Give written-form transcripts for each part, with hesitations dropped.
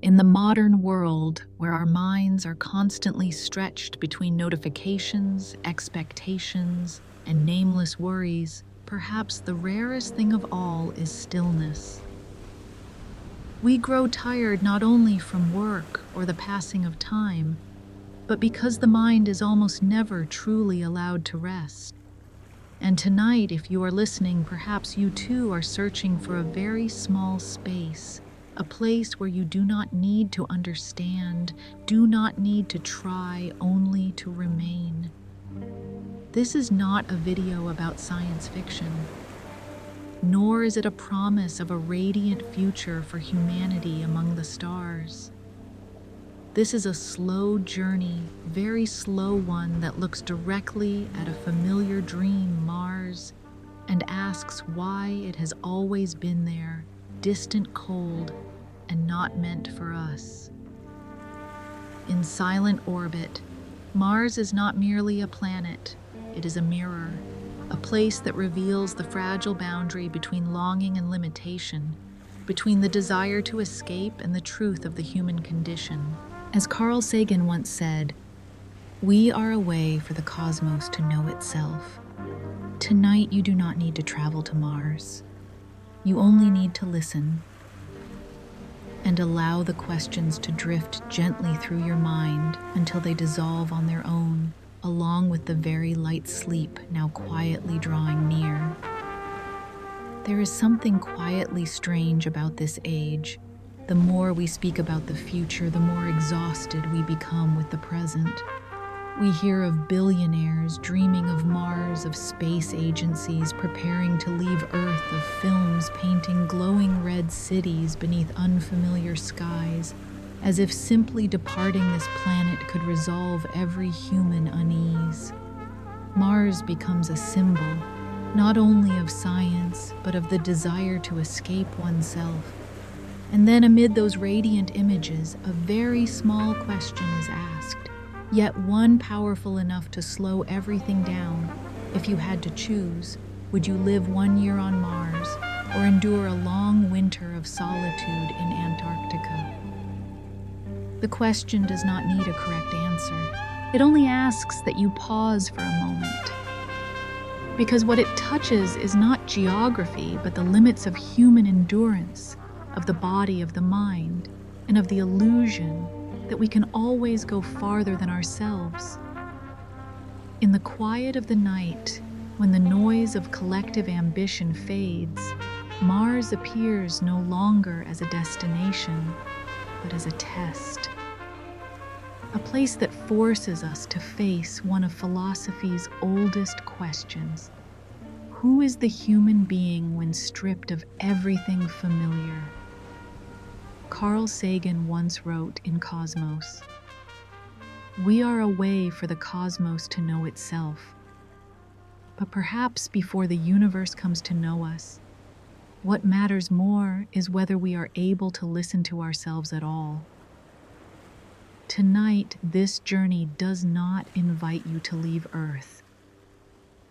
In the modern world, where our minds are constantly stretched between notifications, expectations, and nameless worries, perhaps the rarest thing of all is stillness. We grow tired not only from work or the passing of time, but because the mind is almost never truly allowed to rest. And tonight, if you are listening, perhaps you too are searching for a very small space, a place where you do not need to understand, do not need to try, only to remain. This is not a video about science fiction, nor is it a promise of a radiant future for humanity among the stars. This is a slow journey, very slow one that looks directly at a familiar dream, Mars, and asks why it has always been there, distant, cold, and not meant for us. In silent orbit, Mars is not merely a planet, it is a mirror, a place that reveals the fragile boundary between longing and limitation, between the desire to escape and the truth of the human condition. As Carl Sagan once said, "We are a way for the cosmos to know itself." Tonight, you do not need to travel to Mars. You only need to listen and allow the questions to drift gently through your mind until they dissolve on their own, along with the very light sleep now quietly drawing near. There is something quietly strange about this age. The more we speak about the future, the more exhausted we become with the present. We hear of billionaires dreaming of Mars, of space agencies preparing to leave Earth, of films painting glowing red cities beneath unfamiliar skies, as if simply departing this planet could resolve every human unease. Mars becomes a symbol, not only of science, but of the desire to escape oneself. And then amid those radiant images, a very small question is asked, yet one powerful enough to slow everything down. If you had to choose, would you live 1 year on Mars or endure a long winter of solitude in Antarctica? The question does not need a correct answer. It only asks that you pause for a moment. Because what it touches is not geography, but the limits of human endurance, of the body, of the mind, and of the illusion that we can always go farther than ourselves. In the quiet of the night, when the noise of collective ambition fades, Mars appears no longer as a destination, but as a test. A place that forces us to face one of philosophy's oldest questions. Who is the human being when stripped of everything familiar? Carl Sagan once wrote in Cosmos, "We are a way for the cosmos to know itself. But perhaps before the universe comes to know us, what matters more is whether we are able to listen to ourselves at all." Tonight, this journey does not invite you to leave Earth.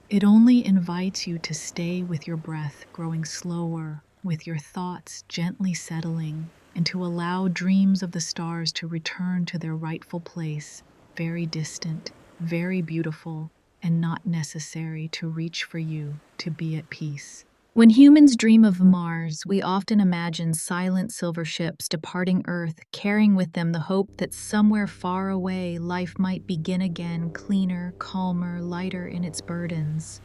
It only invites you to stay with your breath growing slower, with your thoughts gently settling, and to allow dreams of the stars to return to their rightful place, very distant, very beautiful, and not necessary to reach for you to be at peace. When humans dream of Mars, we often imagine silent silver ships departing Earth, carrying with them the hope that somewhere far away life might begin again, cleaner, calmer, lighter in its burdens.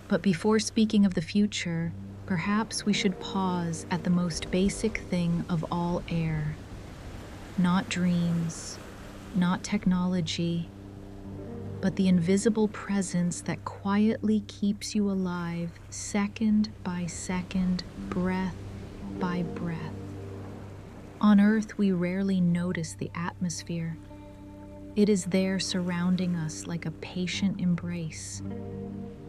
But before speaking of the future, perhaps we should pause at the most basic thing of all air. Not dreams, not technology, but the invisible presence that quietly keeps you alive, second by second, breath by breath. On Earth, we rarely notice the atmosphere. It is there surrounding us like a patient embrace.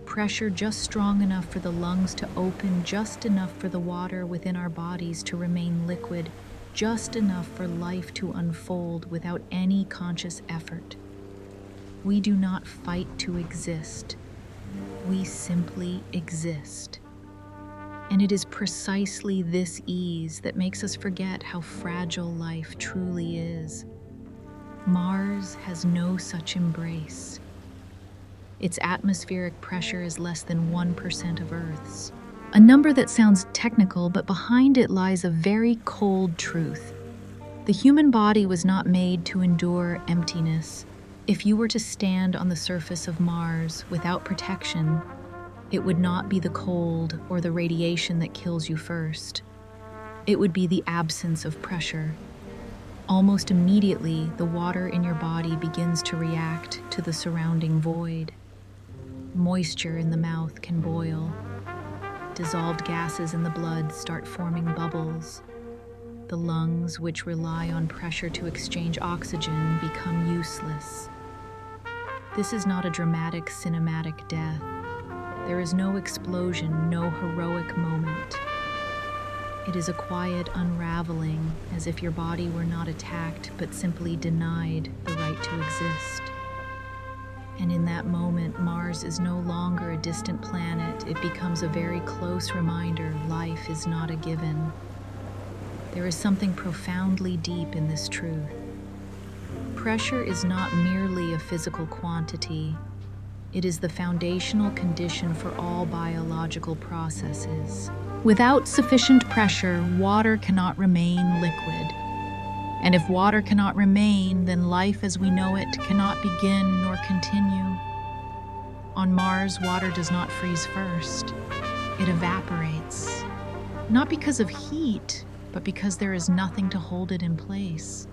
Pressure just strong enough for the lungs to open, just enough for the water within our bodies to remain liquid, just enough for life to unfold without any conscious effort. We do not fight to exist. We simply exist. And it is precisely this ease that makes us forget how fragile life truly is. Mars has no such embrace. Its atmospheric pressure is less than 1% of Earth's. A number that sounds technical, but behind it lies a very cold truth. The human body was not made to endure emptiness. If you were to stand on the surface of Mars without protection, it would not be the cold or the radiation that kills you first. It would be the absence of pressure. Almost immediately, the water in your body begins to react to the surrounding void. Moisture in the mouth can boil. Dissolved gases in the blood start forming bubbles. The lungs, which rely on pressure to exchange oxygen, become useless. This is not a dramatic, cinematic death. There is no explosion, no heroic moment. It is a quiet unraveling, as if your body were not attacked, but simply denied the right to exist. And in that moment, Mars is no longer a distant planet. It becomes a very close reminder life is not a given. There is something profoundly deep in this truth. Pressure is not merely a physical quantity. It is the foundational condition for all biological processes. Without sufficient pressure, water cannot remain liquid. And if water cannot remain, then life as we know it cannot begin nor continue. On Mars, water does not freeze first. It evaporates. Not because of heat, but because there is nothing to hold it in place.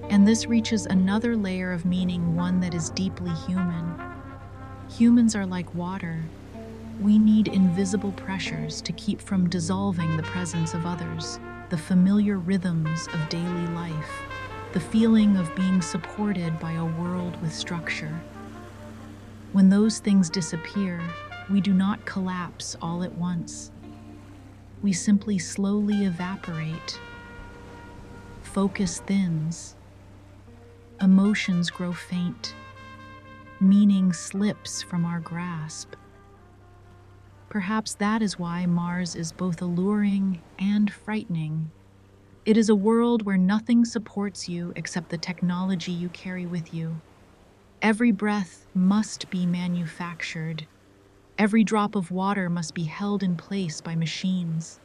And this reaches another layer of meaning, one that is deeply human. Humans are like water. We need invisible pressures to keep from dissolving the presence of others, the familiar rhythms of daily life, the feeling of being supported by a world with structure. When those things disappear, we do not collapse all at once. We simply slowly evaporate. Focus thins. Emotions grow faint. Meaning slips from our grasp. Perhaps that is why Mars is both alluring and frightening. It is a world where nothing supports you except the technology you carry with you. Every breath must be manufactured. Every drop of water must be held in place by machines.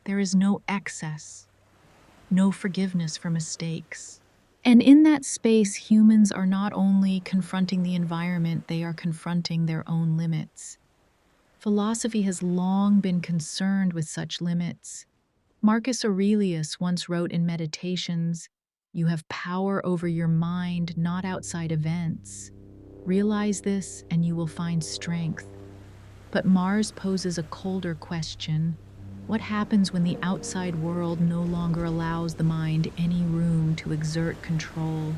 There is no excess, no forgiveness for mistakes. And in that space, humans are not only confronting the environment, they are confronting their own limits. Philosophy has long been concerned with such limits. Marcus Aurelius once wrote in Meditations, "You have power over your mind, not outside events. Realize this and you will find strength." But Mars poses a colder question. What happens when the outside world no longer allows the mind any room to exert control?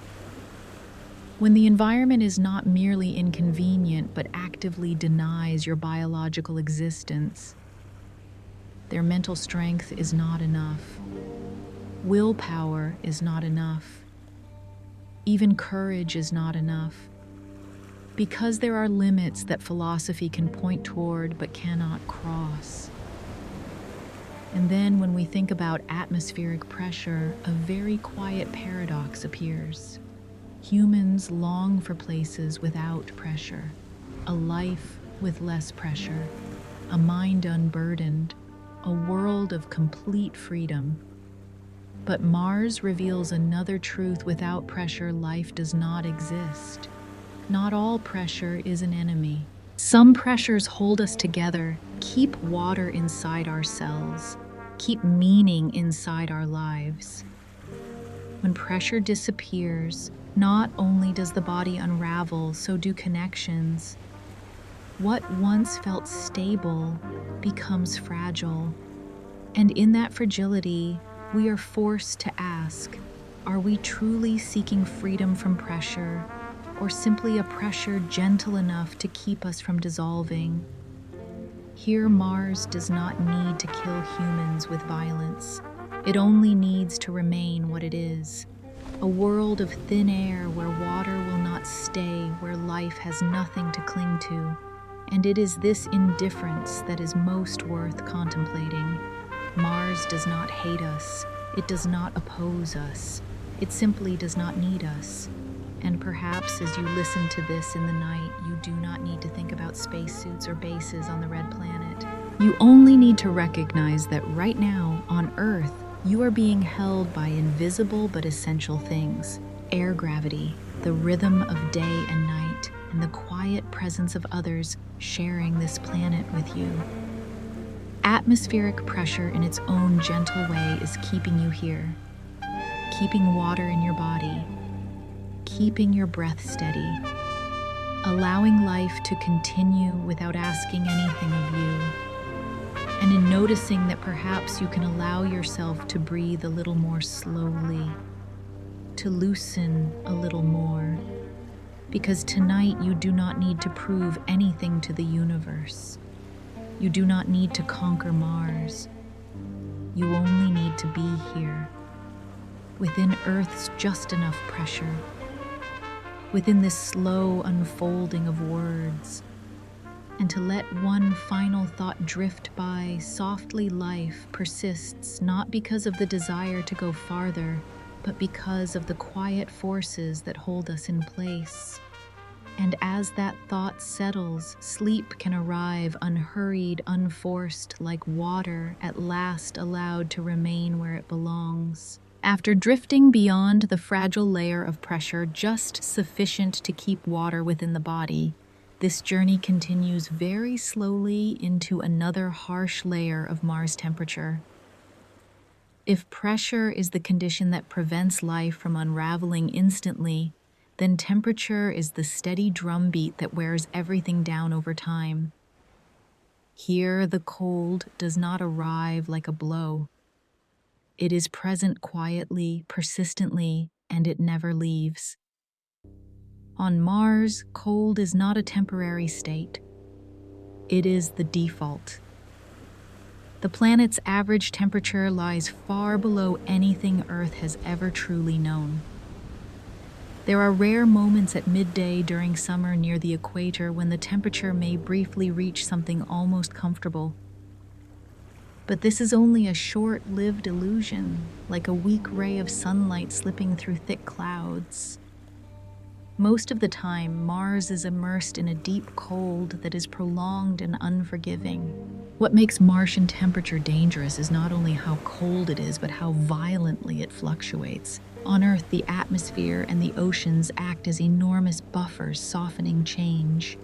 When the environment is not merely inconvenient but actively denies your biological existence, their mental strength is not enough. Willpower is not enough. Even courage is not enough. Because there are limits that philosophy can point toward but cannot cross. And then when we think about atmospheric pressure, a very quiet paradox appears. Humans long for places without pressure, a life with less pressure, a mind unburdened, a world of complete freedom. But Mars reveals another truth: without pressure, life does not exist. Not all pressure is an enemy. Some pressures hold us together, keep water inside our cells, keep meaning inside our lives. When pressure disappears, not only does the body unravel, so do connections. What once felt stable becomes fragile. And in that fragility, we are forced to ask, are we truly seeking freedom from pressure, or simply a pressure gentle enough to keep us from dissolving? Here, Mars does not need to kill humans with violence. It only needs to remain what it is. A world of thin air where water will not stay, where life has nothing to cling to, And it is this indifference that is most worth contemplating. Mars does not hate us. It does not oppose us. It simply does not need us. And perhaps as you listen to this in the night, you do not need to think about spacesuits or bases on the red planet. You only need to recognize that right now, on Earth, you are being held by invisible but essential things. Air gravity, the rhythm of day and night, and the quiet presence of others sharing this planet with you. Atmospheric pressure in its own gentle way is keeping you here, keeping water in your body, keeping your breath steady, allowing life to continue without asking anything of you. And in noticing that perhaps you can allow yourself to breathe a little more slowly, to loosen a little more, because tonight you do not need to prove anything to the universe. You do not need to conquer Mars. You only need to be here, within Earth's just enough pressure, within this slow unfolding of words, and to let one final thought drift by softly. Life persists not because of the desire to go farther, but because of the quiet forces that hold us in place. And as that thought settles, sleep can arrive unhurried, unforced, like water at last allowed to remain where it belongs. After drifting beyond the fragile layer of pressure just sufficient to keep water within the body, this journey continues very slowly into another harsh layer of Mars temperature. If pressure is the condition that prevents life from unraveling instantly, then temperature is the steady drumbeat that wears everything down over time. Here, the cold does not arrive like a blow. It is present quietly, persistently, and it never leaves. On Mars, cold is not a temporary state. It is the default. The planet's average temperature lies far below anything Earth has ever truly known. There are rare moments at midday during summer near the equator when the temperature may briefly reach something almost comfortable. But this is only a short-lived illusion, like a weak ray of sunlight slipping through thick clouds. Most of the time, Mars is immersed in a deep cold that is prolonged and unforgiving. What makes Martian temperature dangerous is not only how cold it is, but how violently it fluctuates. On Earth, the atmosphere and the oceans act as enormous buffers, softening change.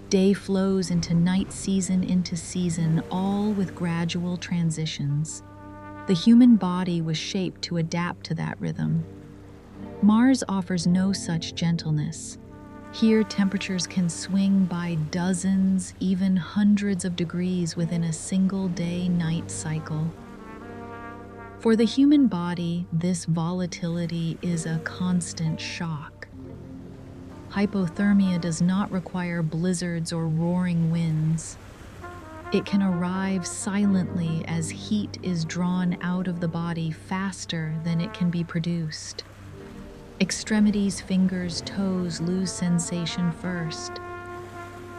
Day flows into night, season into season, all with gradual transitions. The human body was shaped to adapt to that rhythm. Mars offers no such gentleness. Here, temperatures can swing by dozens, even hundreds of degrees within a single day-night cycle. For the human body, this volatility is a constant shock. Hypothermia does not require blizzards or roaring winds. It can arrive silently as heat is drawn out of the body faster than it can be produced. Extremities, fingers, toes lose sensation first.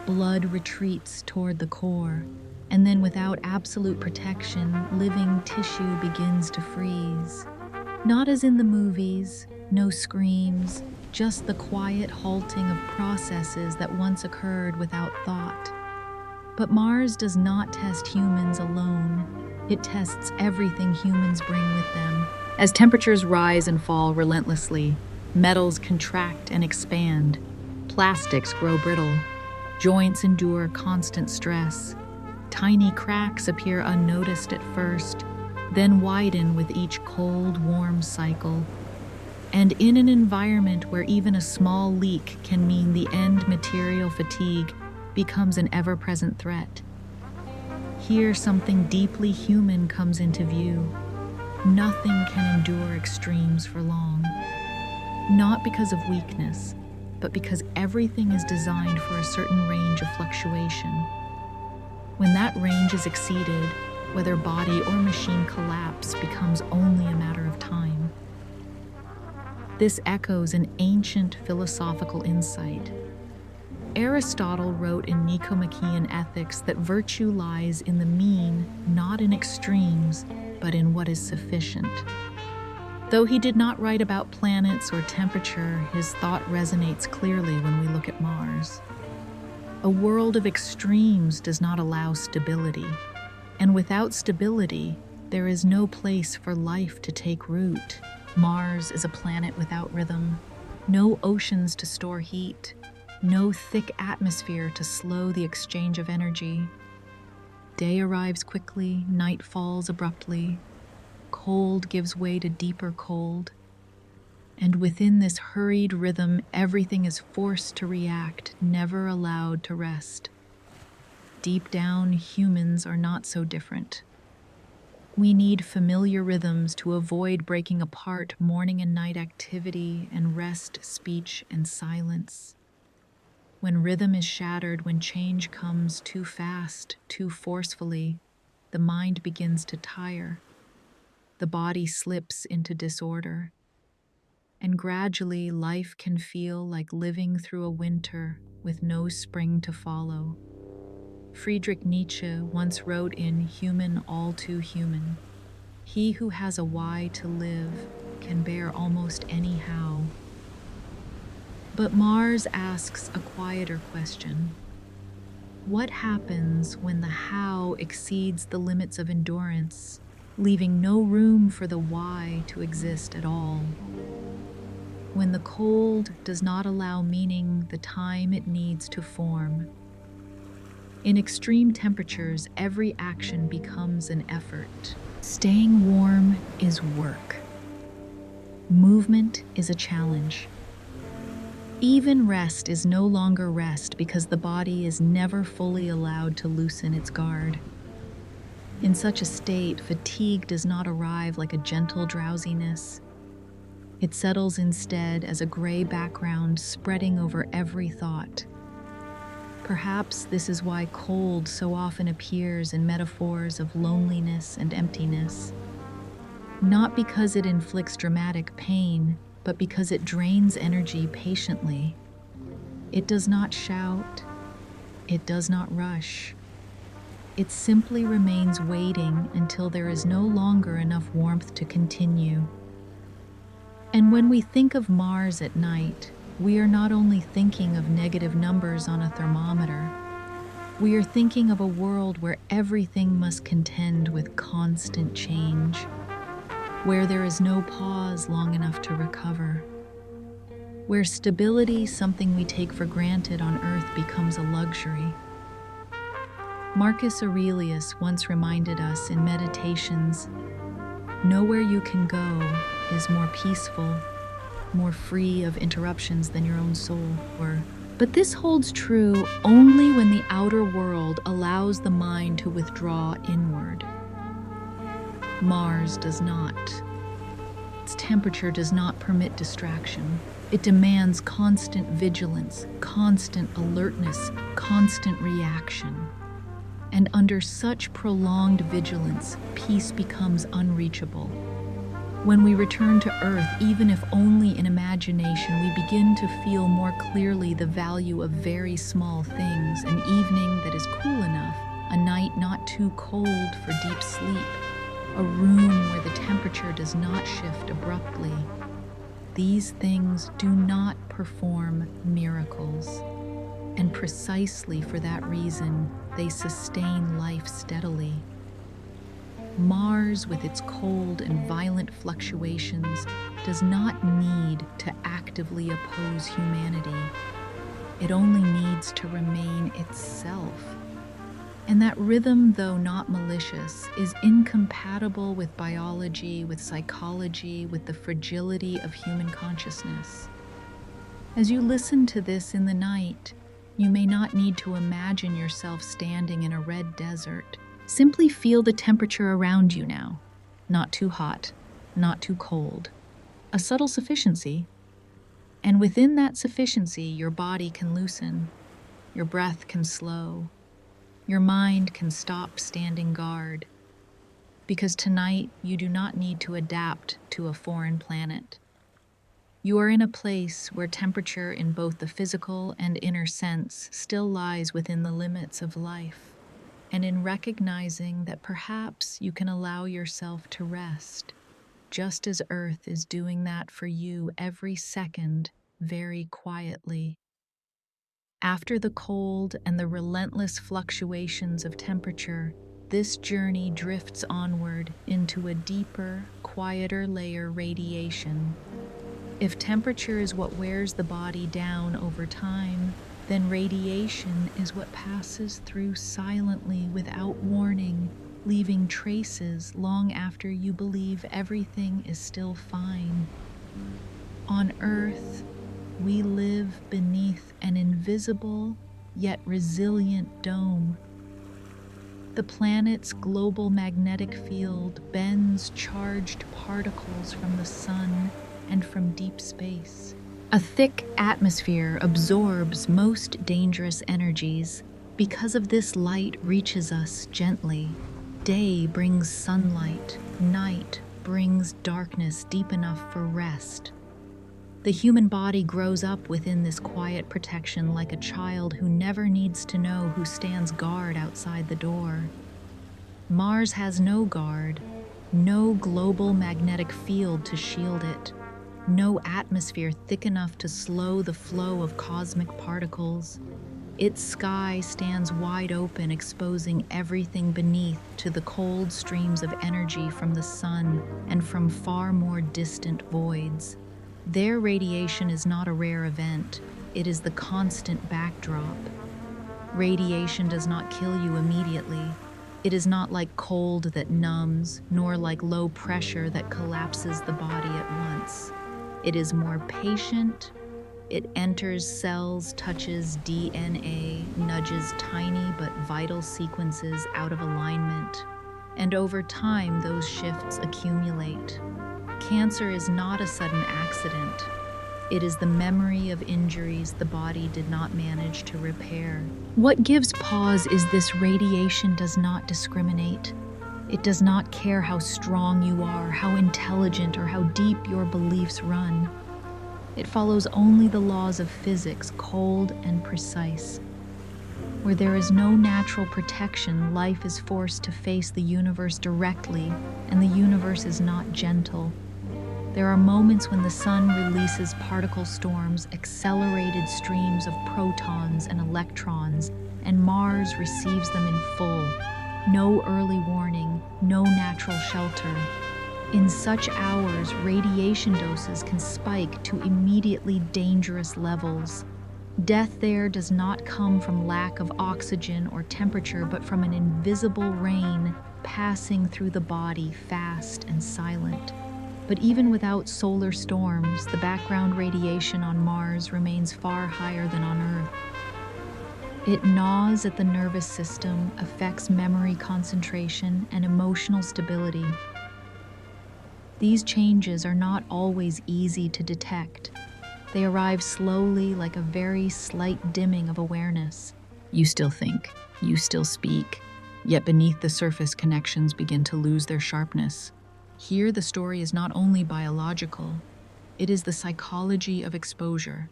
Blood retreats toward the core, and then without absolute protection, living tissue begins to freeze. Not as in the movies, no screams, just the quiet halting of processes that once occurred without thought. But Mars does not test humans alone. It tests everything humans bring with them. As temperatures rise and fall relentlessly, metals contract and expand, plastics grow brittle, joints endure constant stress. Tiny cracks appear unnoticed at first, then widen with each cold, warm cycle. And in an environment where even a small leak can mean the end, material fatigue becomes an ever-present threat. Here, something deeply human comes into view. Nothing can endure extremes for long. Not because of weakness, but because everything is designed for a certain range of fluctuation. When that range is exceeded, whether body or machine collapse becomes only a matter of time. This echoes an ancient philosophical insight. Aristotle wrote in Nicomachean Ethics that virtue lies in the mean, not in extremes, but in what is sufficient. Though he did not write about planets or temperature, his thought resonates clearly when we look at Mars. A world of extremes does not allow stability, and without stability, there is no place for life to take root. Mars is a planet without rhythm, no oceans to store heat, no thick atmosphere to slow the exchange of energy. Day arrives quickly, night falls abruptly, cold gives way to deeper cold, and within this hurried rhythm, everything is forced to react, never allowed to rest. Deep down, humans are not so different. We need familiar rhythms to avoid breaking apart morning and night activity and rest, speech, and silence. When rhythm is shattered, when change comes too fast, too forcefully, the mind begins to tire. The body slips into disorder. And gradually, life can feel like living through a winter with no spring to follow. Friedrich Nietzsche once wrote in Human All Too Human, "He who has a why to live can bear almost any how." But Mars asks a quieter question. What happens when the how exceeds the limits of endurance, leaving no room for the why to exist at all? When the cold does not allow meaning the time it needs to form. In extreme temperatures, every action becomes an effort. Staying warm is work. Movement is a challenge. Even rest is no longer rest because the body is never fully allowed to loosen its guard. In such a state, fatigue does not arrive like a gentle drowsiness. It settles instead as a gray background spreading over every thought. Perhaps this is why cold so often appears in metaphors of loneliness and emptiness. Not because it inflicts dramatic pain, but because it drains energy patiently. It does not shout. It does not rush. It simply remains waiting until there is no longer enough warmth to continue. And when we think of Mars at night, we are not only thinking of negative numbers on a thermometer, we are thinking of a world where everything must contend with constant change, where there is no pause long enough to recover, where stability, something we take for granted on Earth, becomes a luxury. Marcus Aurelius once reminded us in Meditations, "Nowhere you can go is more peaceful, more free of interruptions than your own soul." But this holds true only when the outer world allows the mind to withdraw inward. Mars does not. Its temperature does not permit distraction. It demands constant vigilance, constant alertness, constant reaction. And under such prolonged vigilance, peace becomes unreachable. When we return to Earth, even if only in imagination, we begin to feel more clearly the value of very small things: an evening that is cool enough, a night not too cold for deep sleep, a room where the temperature does not shift abruptly. These things do not perform miracles, and precisely for that reason, they sustain life steadily. Mars, with its cold and violent fluctuations, does not need to actively oppose humanity. It only needs to remain itself. And that rhythm, though not malicious, is incompatible with biology, with psychology, with the fragility of human consciousness. As you listen to this in the night, you may not need to imagine yourself standing in a red desert. Simply feel the temperature around you now. Not too hot, not too cold. A subtle sufficiency. And within that sufficiency, your body can loosen, your breath can slow, your mind can stop standing guard. Because tonight, you do not need to adapt to a foreign planet. You are in a place where temperature in both the physical and inner sense still lies within the limits of life, and in recognizing that perhaps you can allow yourself to rest, just as Earth is doing that for you every second, very quietly. After the cold and the relentless fluctuations of temperature, this journey drifts onward into a deeper, quieter layer radiation. If temperature is what wears the body down over time, then radiation is what passes through silently without warning, leaving traces long after you believe everything is still fine. On Earth, we live beneath an invisible yet resilient dome. The planet's global magnetic field bends charged particles from the sun and from deep space. A thick atmosphere absorbs most dangerous energies. Because of this, light reaches us gently. Day brings sunlight, night brings darkness deep enough for rest. The human body grows up within this quiet protection like a child who never needs to know who stands guard outside the door. Mars has no guard, no global magnetic field to shield it, no atmosphere thick enough to slow the flow of cosmic particles. Its sky stands wide open, exposing everything beneath to the cold streams of energy from the sun and from far more distant voids. Their radiation is not a rare event, it is the constant backdrop. Radiation does not kill you immediately. It is not like cold that numbs, nor like low pressure that collapses the body at once. It is more patient. It enters cells, touches DNA, nudges tiny but vital sequences out of alignment. And over time, those shifts accumulate. Cancer is not a sudden accident. It is the memory of injuries the body did not manage to repair. What gives pause is this: radiation does not discriminate. It does not care how strong you are, how intelligent, or how deep your beliefs run. It follows only the laws of physics, cold and precise. Where there is no natural protection, life is forced to face the universe directly, and the universe is not gentle. There are moments when the sun releases particle storms, accelerated streams of protons and electrons, and Mars receives them in full. No early warning, no natural shelter. In such hours, radiation doses can spike to immediately dangerous levels. Death there does not come from lack of oxygen or temperature, but from an invisible rain passing through the body, fast and silent. But even without solar storms, the background radiation on Mars remains far higher than on Earth. It gnaws at the nervous system, affects memory, concentration, and emotional stability. These changes are not always easy to detect. They arrive slowly, like a very slight dimming of awareness. You still think, you still speak, yet beneath the surface, connections begin to lose their sharpness. Here, the story is not only biological, it is the psychology of exposure.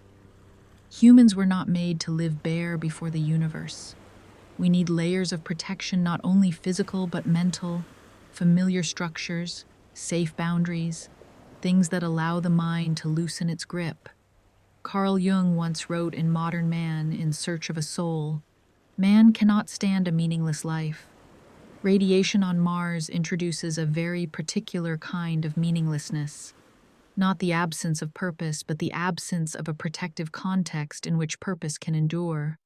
Humans were not made to live bare before the universe. We need layers of protection, not only physical but mental, familiar structures, safe boundaries, things that allow the mind to loosen its grip. Carl Jung once wrote in Modern Man, In Search of a Soul, "Man cannot stand a meaningless life. Radiation on Mars introduces a very particular kind of meaninglessness, not the absence of purpose, but the absence of a protective context in which purpose can endure.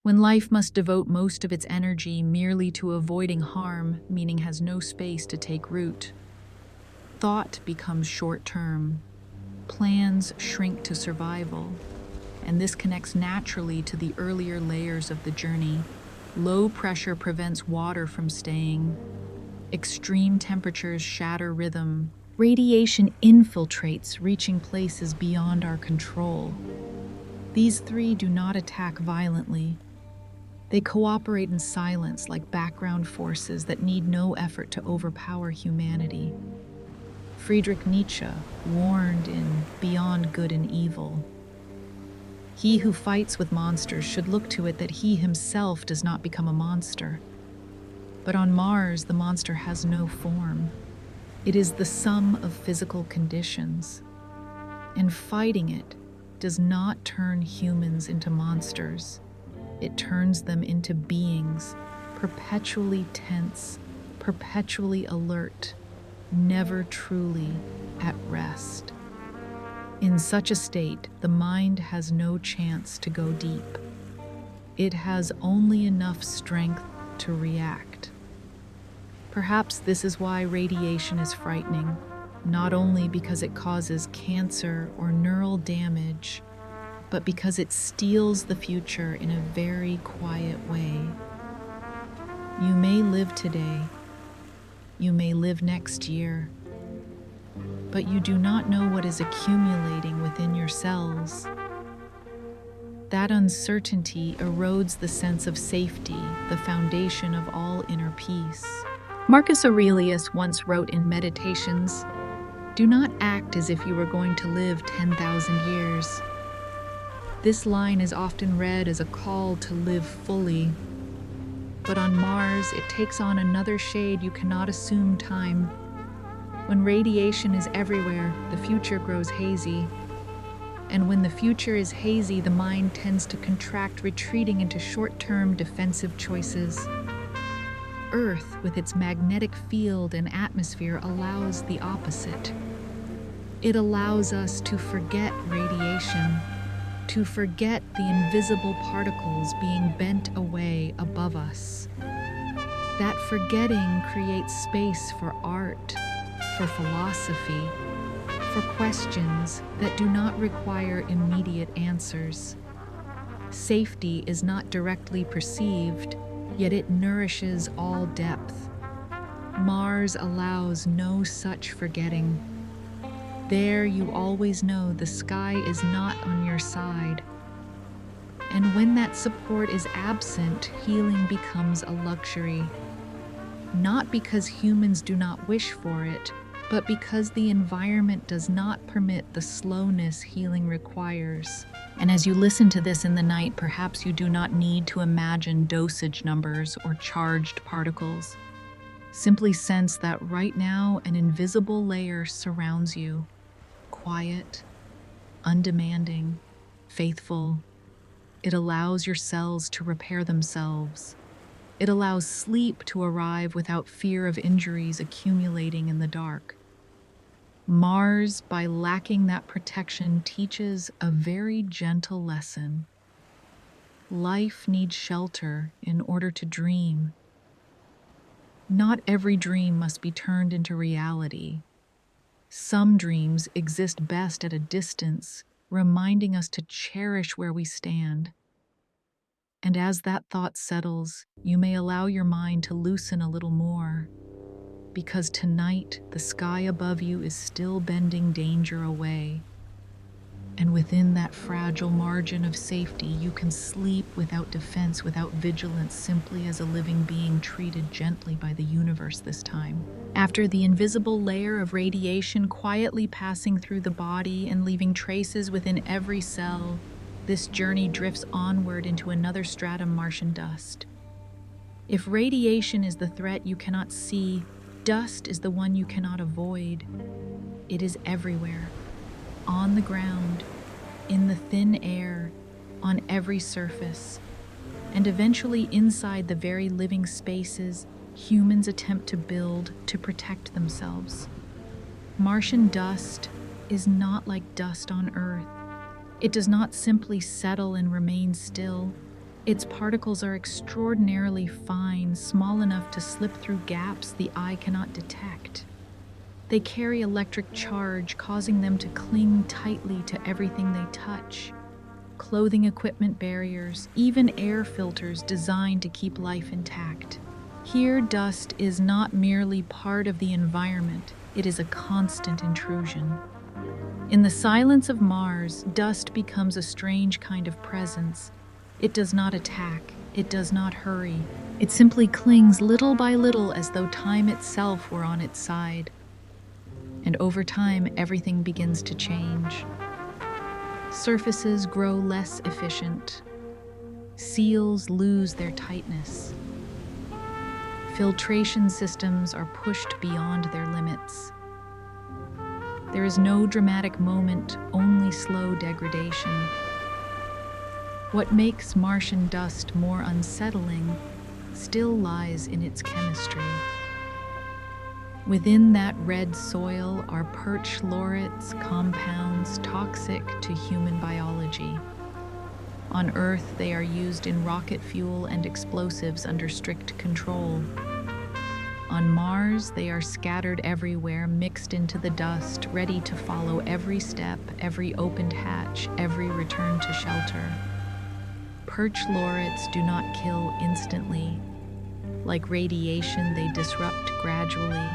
When life must devote most of its energy merely to avoiding harm, meaning has no space to take root. Thought becomes short-term. Plans shrink to survival, and this connects naturally to the earlier layers of the journey. Low pressure prevents water from staying. Extreme temperatures shatter rhythm. Radiation infiltrates, reaching places beyond our control. These three do not attack violently. They cooperate in silence, like background forces that need no effort to overpower humanity. Friedrich Nietzsche warned in Beyond Good and Evil. He who fights with monsters should look to it that he himself does not become a monster. But on Mars, the monster has no form. It is the sum of physical conditions. And fighting it does not turn humans into monsters. It turns them into beings, perpetually tense, perpetually alert, never truly at rest. In such a state, the mind has no chance to go deep. It has only enough strength to react. Perhaps this is why radiation is frightening, not only because it causes cancer or neural damage, but because it steals the future in a very quiet way. You may live today, you may live next year, but you do not know what is accumulating within your cells. That uncertainty erodes the sense of safety, the foundation of all inner peace. Marcus Aurelius once wrote in Meditations, "Do not act as if you were going to live 10,000 years." This line is often read as a call to live fully. But on Mars, it takes on another shade. You cannot assume time. When radiation is everywhere, the future grows hazy. And when the future is hazy, the mind tends to contract, retreating into short-term defensive choices. Earth, with its magnetic field and atmosphere, allows the opposite. It allows us to forget radiation, to forget the invisible particles being bent away above us. That forgetting creates space for art, for philosophy, for questions that do not require immediate answers. Safety is not directly perceived, yet it nourishes all depth. Mars allows no such forgetting. There you always know the sky is not on your side. And when that support is absent, healing becomes a luxury. Not because humans do not wish for it, but because the environment does not permit the slowness healing requires. And as you listen to this in the night, perhaps you do not need to imagine dosage numbers or charged particles. Simply sense that right now an invisible layer surrounds you, quiet, undemanding, faithful. It allows your cells to repair themselves. It allows sleep to arrive without fear of injuries accumulating in the dark. Mars, by lacking that protection, teaches a very gentle lesson. Life needs shelter in order to dream. Not every dream must be turned into reality. Some dreams exist best at a distance, reminding us to cherish where we stand. And as that thought settles, you may allow your mind to loosen a little more, because tonight the sky above you is still bending danger away. And within that fragile margin of safety, you can sleep without defense, without vigilance, simply as a living being treated gently by the universe this time. After the invisible layer of radiation quietly passing through the body and leaving traces within every cell, this journey drifts onward into another stratum, Martian dust. If radiation is the threat you cannot see, dust is the one you cannot avoid. It is everywhere, on the ground, in the thin air, on every surface, and eventually inside the very living spaces humans attempt to build to protect themselves. Martian dust is not like dust on Earth. It does not simply settle and remain still. Its particles are extraordinarily fine, small enough to slip through gaps the eye cannot detect. They carry electric charge, causing them to cling tightly to everything they touch. Clothing equipment barriers, even air filters designed to keep life intact. Here, dust is not merely part of the environment, it is a constant intrusion. In the silence of Mars, dust becomes a strange kind of presence. It does not attack, it does not hurry. It simply clings little by little as though time itself were on its side. And over time, everything begins to change. Surfaces grow less efficient. Seals lose their tightness. Filtration systems are pushed beyond their limits. There is no dramatic moment, only slow degradation. What makes Martian dust more unsettling still lies in its chemistry. Within that red soil are perchlorate compounds toxic to human biology. On Earth, they are used in rocket fuel and explosives under strict control. On Mars, they are scattered everywhere, mixed into the dust, ready to follow every step, every opened hatch, every return to shelter. Perchlorates do not kill instantly. Like radiation, they disrupt gradually.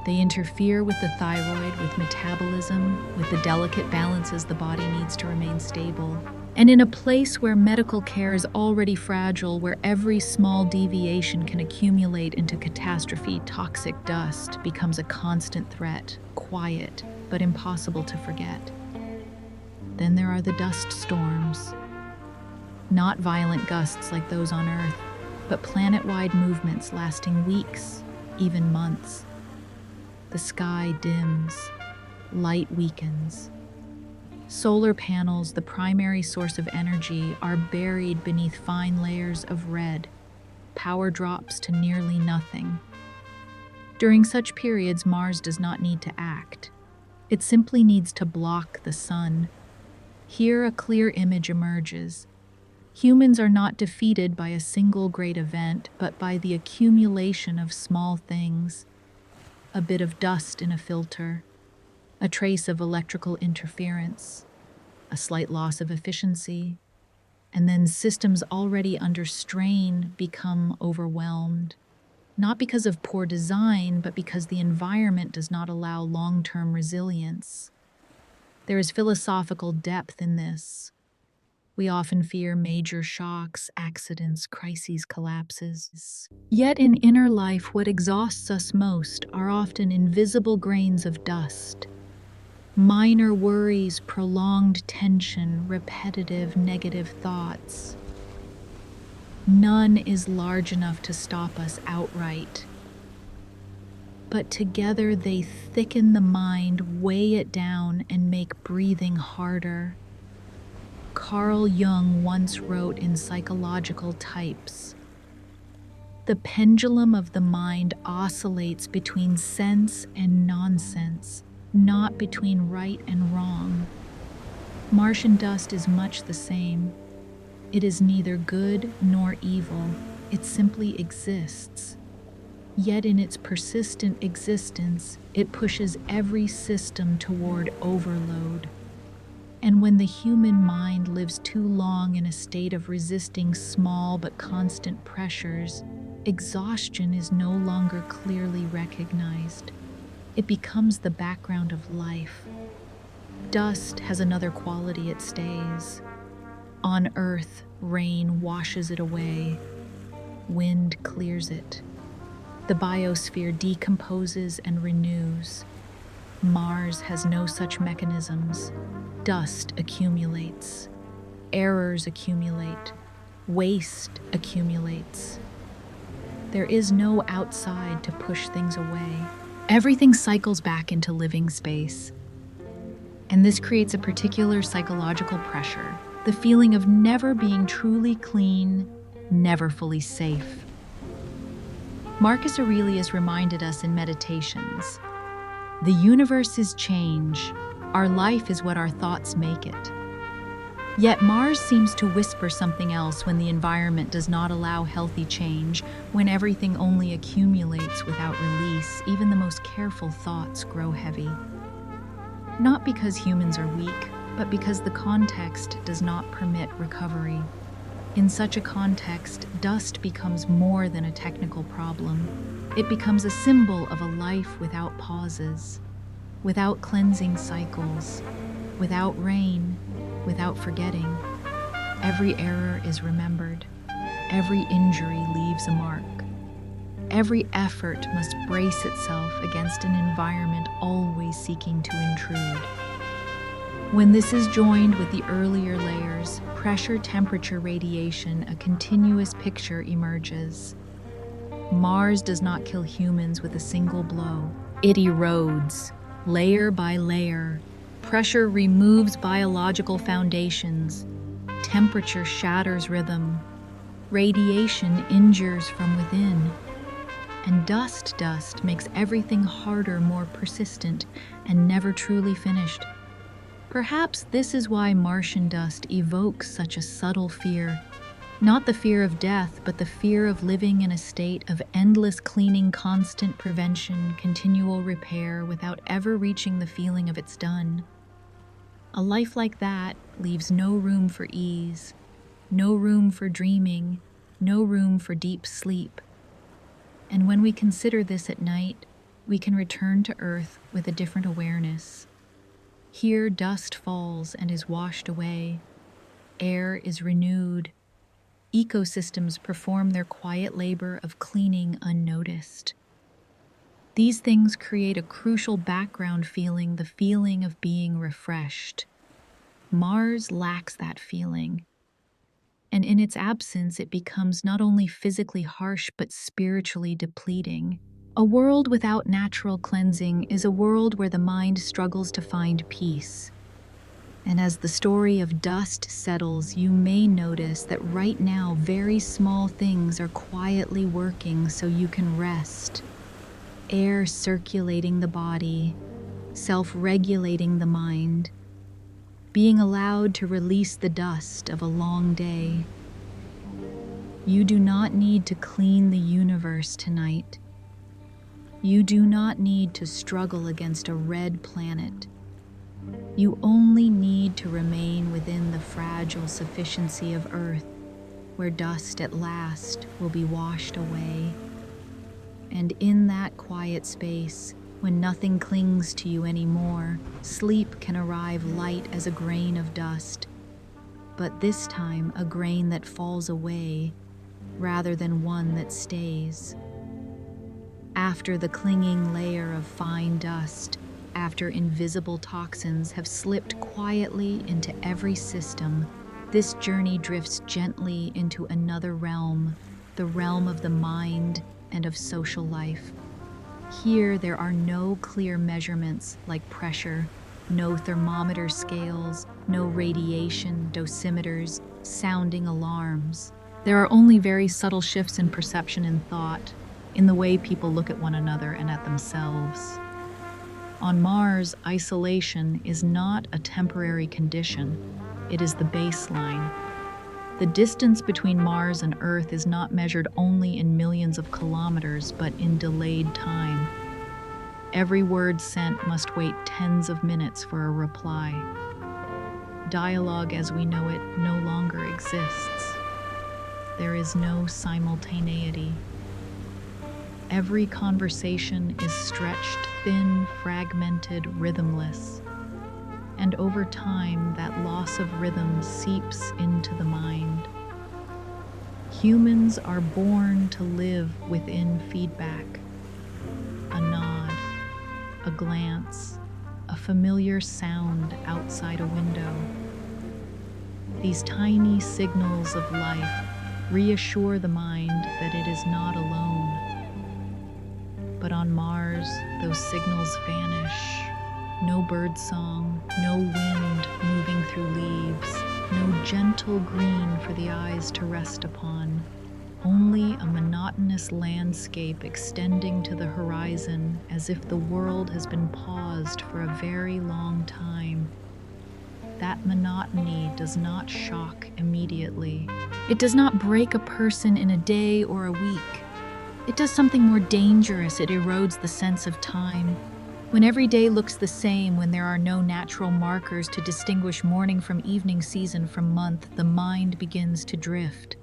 They interfere with the thyroid, with metabolism, with the delicate balances the body needs to remain stable. And in a place where medical care is already fragile, where every small deviation can accumulate into catastrophe, toxic dust becomes a constant threat, quiet, but impossible to forget. Then there are the dust storms. Not violent gusts like those on Earth, but planet-wide movements lasting weeks, even months. The sky dims, light weakens. Solar panels, the primary source of energy, are buried beneath fine layers of red. Power drops to nearly nothing. During such periods, Mars does not need to act. It simply needs to block the sun. Here, a clear image emerges. Humans are not defeated by a single great event, but by the accumulation of small things. A bit of dust in a filter, a trace of electrical interference, a slight loss of efficiency, and then systems already under strain become overwhelmed. Not because of poor design, but because the environment does not allow long-term resilience. There is philosophical depth in this. We often fear major shocks, accidents, crises, collapses. Yet in inner life, what exhausts us most are often invisible grains of dust. Minor worries, prolonged tension, repetitive negative thoughts. None is large enough to stop us outright. But together they thicken the mind, weigh it down, and make breathing harder. Carl Jung once wrote in Psychological Types, "The pendulum of the mind oscillates between sense and nonsense, not between right and wrong." Martian dust is much the same. It is neither good nor evil. It simply exists. Yet in its persistent existence, it pushes every system toward overload. And when the human mind lives too long in a state of resisting small but constant pressures, exhaustion is no longer clearly recognized. It becomes the background of life. Dust has another quality: it stays. On Earth, rain washes it away. Wind clears it. The biosphere decomposes and renews. Mars has no such mechanisms. Dust accumulates. Errors accumulate. Waste accumulates. There is no outside to push things away. Everything cycles back into living space. And this creates a particular psychological pressure, the feeling of never being truly clean, never fully safe. Marcus Aurelius reminded us in Meditations, "The universe is change. Our life is what our thoughts make it." Yet Mars seems to whisper something else when the environment does not allow healthy change, when everything only accumulates without release. Even the most careful thoughts grow heavy. Not because humans are weak, but because the context does not permit recovery. In such a context, dust becomes more than a technical problem. It becomes a symbol of a life without pauses, without cleansing cycles, without rain, without forgetting. Every error is remembered. Every injury leaves a mark. Every effort must brace itself against an environment always seeking to intrude. When this is joined with the earlier layers, pressure, temperature, radiation, a continuous picture emerges. Mars does not kill humans with a single blow. It erodes, layer by layer. Pressure removes biological foundations. Temperature shatters rhythm. Radiation injures from within. And dust makes everything harder, more persistent, and never truly finished. Perhaps this is why Martian dust evokes such a subtle fear. Not the fear of death, but the fear of living in a state of endless cleaning, constant prevention, continual repair, without ever reaching the feeling of it's done. A life like that leaves no room for ease, no room for dreaming, no room for deep sleep. And when we consider this at night, we can return to Earth with a different awareness. Here, dust falls and is washed away. Air is renewed. Ecosystems perform their quiet labor of cleaning unnoticed. These things create a crucial background feeling, the feeling of being refreshed. Mars lacks that feeling. And in its absence, it becomes not only physically harsh, but spiritually depleting. A world without natural cleansing is a world where the mind struggles to find peace. And as the story of dust settles, you may notice that right now very small things are quietly working so you can rest. Air circulating the body, self-regulating the mind, being allowed to release the dust of a long day. You do not need to clean the universe tonight. You do not need to struggle against a red planet. You only need to remain within the fragile sufficiency of Earth, where dust at last will be washed away. And in that quiet space, when nothing clings to you anymore, sleep can arrive light as a grain of dust, but this time a grain that falls away rather than one that stays. After the clinging layer of fine dust, after invisible toxins have slipped quietly into every system, this journey drifts gently into another realm, the realm of the mind and of social life. Here there are no clear measurements like pressure, no thermometer scales, no radiation dosimeters, sounding alarms. There are only very subtle shifts in perception and thought, in the way people look at one another and at themselves. On Mars, isolation is not a temporary condition, it is the baseline. The distance between Mars and Earth is not measured only in millions of kilometers, but in delayed time. Every word sent must wait tens of minutes for a reply. Dialogue as we know it no longer exists. There is no simultaneity. Every conversation is stretched, thin, fragmented, rhythmless. And over time, that loss of rhythm seeps into the mind. Humans are born to live within feedback. A nod, a glance, a familiar sound outside a window. These tiny signals of life reassure the mind that it is not alone. But on Mars, those signals vanish. No birdsong, no wind moving through leaves, no gentle green for the eyes to rest upon. Only a monotonous landscape extending to the horizon as if the world has been paused for a very long time. That monotony does not shock immediately. It does not break a person in a day or a week. It does something more dangerous. It erodes the sense of time. When every day looks the same, when there are no natural markers to distinguish morning from evening, season from month, the mind begins to drift.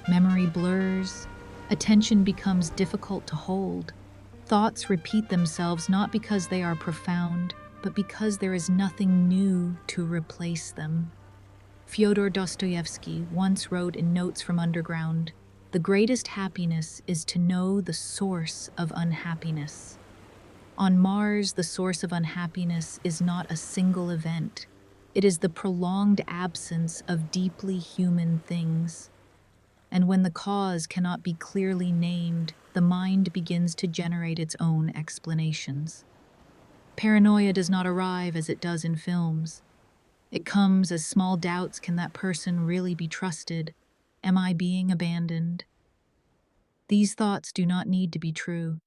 Memory blurs. Attention becomes difficult to hold. Thoughts repeat themselves not because they are profound, but because there is nothing new to replace them. Fyodor Dostoevsky once wrote in Notes from Underground, The greatest happiness is to know the source of unhappiness. On Mars, the source of unhappiness is not a single event. It is the prolonged absence of deeply human things. And when the cause cannot be clearly named, the mind begins to generate its own explanations. Paranoia does not arrive as it does in films. It comes as small doubts: can that person really be trusted? Am I being abandoned? These thoughts do not need to be true.